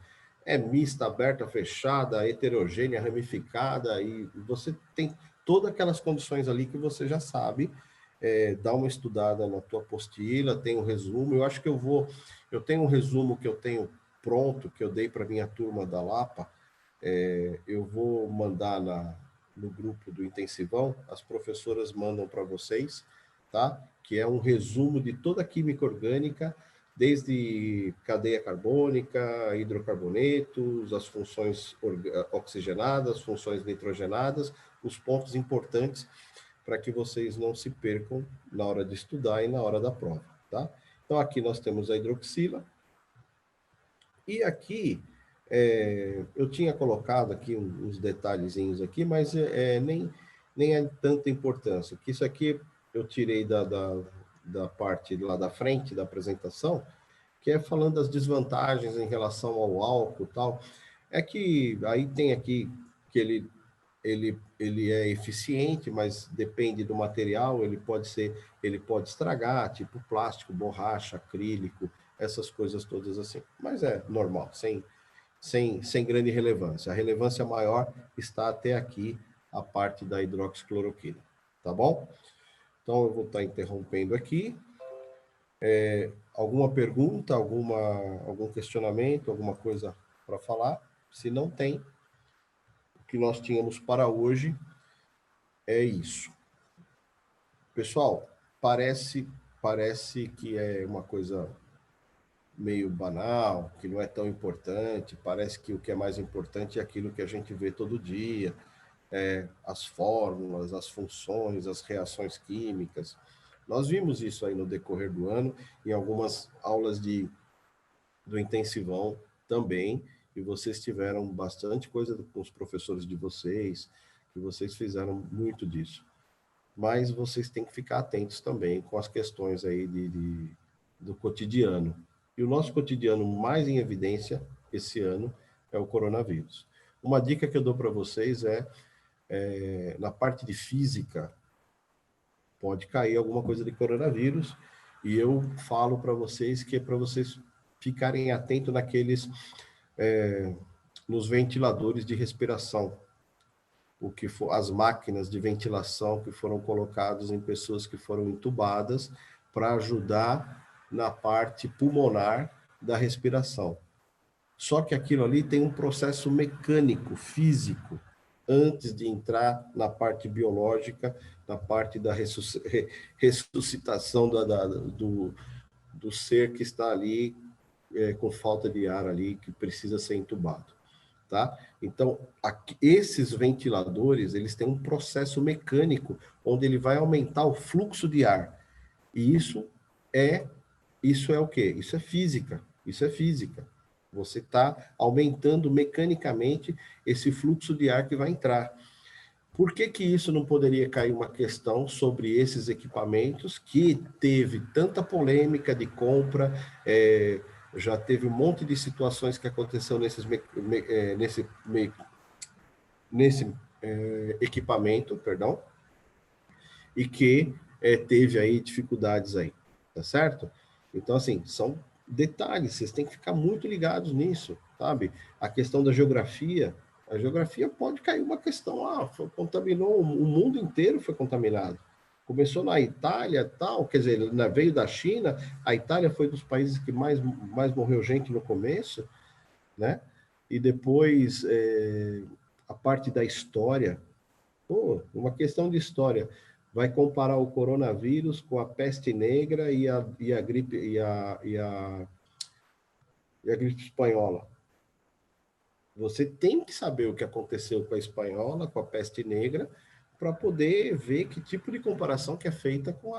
É mista, aberta, fechada, heterogênea, ramificada, e você tem todas aquelas condições ali que você já sabe. Dá uma estudada na tua apostila, tem um resumo. Eu tenho um resumo que eu tenho pronto, que eu dei para minha turma da Lapa. Eu vou mandar no grupo do Intensivão, as professoras mandam para vocês, tá? Que é um resumo de toda a química orgânica, desde cadeia carbônica, hidrocarbonetos, as funções oxigenadas, funções nitrogenadas, os pontos importantes para que vocês não se percam na hora de estudar e na hora da prova, tá? Então, aqui nós temos a hidroxila. E aqui, eu tinha colocado aqui uns detalhezinhos aqui, mas nem é tanta importância. Que isso aqui eu tirei da parte lá da frente da apresentação, que é falando das desvantagens em relação ao álcool e tal. É que aí tem aqui que ele é eficiente, mas depende do material, ele pode estragar, tipo plástico, borracha, acrílico, essas coisas todas assim. Mas é normal, sem grande relevância. A relevância maior está até aqui, a parte da hidroxicloroquina, tá bom? Então, eu vou estar interrompendo aqui. Alguma pergunta, algum questionamento, alguma coisa para falar? Se não tem, o que nós tínhamos para hoje é isso. Pessoal, parece que é uma coisa meio banal, que não é tão importante, parece que o que é mais importante é aquilo que a gente vê todo dia, as fórmulas, as funções, as reações químicas. Nós vimos isso aí no decorrer do ano, em algumas aulas do intensivão também, e vocês tiveram bastante coisa com os professores de vocês, que vocês fizeram muito disso. Mas vocês têm que ficar atentos também com as questões aí do cotidiano. E o nosso cotidiano mais em evidência esse ano é o coronavírus. Uma dica que eu dou para vocês na parte de física, pode cair alguma coisa de coronavírus, e eu falo para vocês que é para vocês ficarem atentos nos ventiladores de respiração, as máquinas de ventilação que foram colocadas em pessoas que foram entubadas para ajudar na parte pulmonar da respiração. Só que aquilo ali tem um processo mecânico, físico, antes de entrar na parte biológica, na parte da ressuscitação do ser que está ali com falta de ar ali, que precisa ser entubado. Tá? Então, esses ventiladores, eles têm um processo mecânico onde ele vai aumentar o fluxo de ar. E isso é o quê? Isso é física. Isso é física. Você está aumentando mecanicamente esse fluxo de ar que vai entrar. Por que isso não poderia cair uma questão sobre esses equipamentos que teve tanta polêmica de compra, já teve um monte de situações que aconteceu nesse equipamento, perdão, e que teve aí dificuldades aí, tá certo? Então, assim, são detalhes, vocês têm que ficar muito ligados nisso, sabe? A questão da geografia, a geografia pode cair uma questão, contaminou, o mundo inteiro foi contaminado. Começou na Itália, tal, quer dizer, veio da China, a Itália foi dos países que mais morreu gente no começo, né? E depois, a parte da história, uma questão de história, vai comparar o coronavírus com a peste negra e a gripe gripe espanhola. Você tem que saber o que aconteceu com a espanhola, com a peste negra, para poder ver que tipo de comparação que é feita com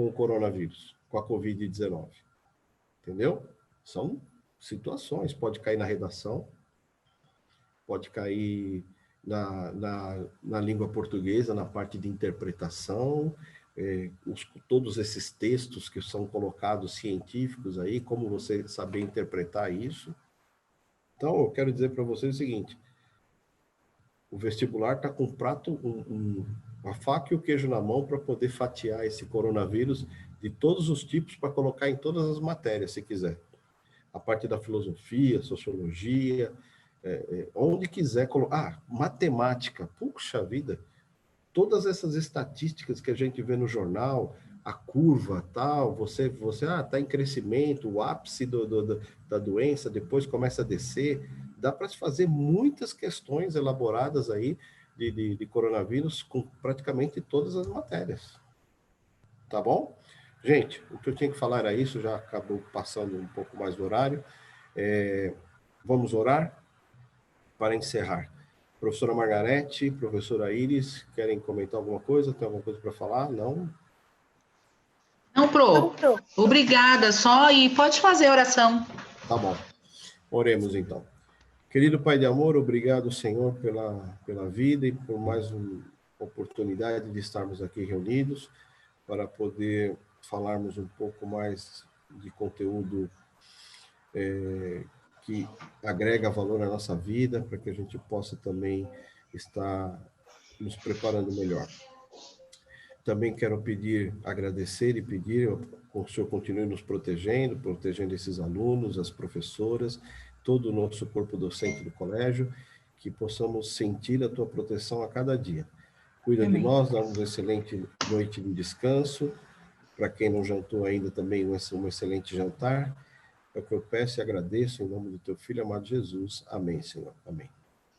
o coronavírus, com a Covid-19. Entendeu? São situações. Pode cair na redação, pode cair na língua portuguesa, na parte de interpretação, todos esses textos que são colocados científicos aí, como você saber interpretar isso. Então, eu quero dizer para vocês o seguinte, o vestibular está com a faca e o queijo na mão para poder fatiar esse coronavírus de todos os tipos para colocar em todas as matérias, se quiser. A parte da filosofia, sociologia, onde quiser colocar. Matemática, puxa vida, todas essas estatísticas que a gente vê no jornal, a curva, tal, você está em crescimento, o ápice da doença, depois começa a descer, dá para se fazer muitas questões elaboradas aí de coronavírus com praticamente todas as matérias. Tá bom? Gente, o que eu tinha que falar era isso, já acabou passando um pouco mais do horário. Vamos orar para encerrar. Professora Margarete, professora Iris, querem comentar alguma coisa? Tem alguma coisa para falar? Não? Não, Pro. Obrigada, só e pode fazer a oração. Tá bom. Oremos então. Querido Pai de amor, obrigado, Senhor, pela vida e por mais uma oportunidade de estarmos aqui reunidos para poder falarmos um pouco mais de conteúdo que agrega valor à nossa vida, para que a gente possa também estar nos preparando melhor. Também quero pedir, agradecer e pedir que o Senhor continue nos protegendo esses alunos, as professoras, todo o nosso corpo docente do colégio, que possamos sentir a tua proteção a cada dia. Cuida de nós, dá-nos uma excelente noite de descanso. Para quem não jantou ainda, também um excelente jantar. É o que eu peço e agradeço em nome do teu Filho amado Jesus. Amém, Senhor. Amém.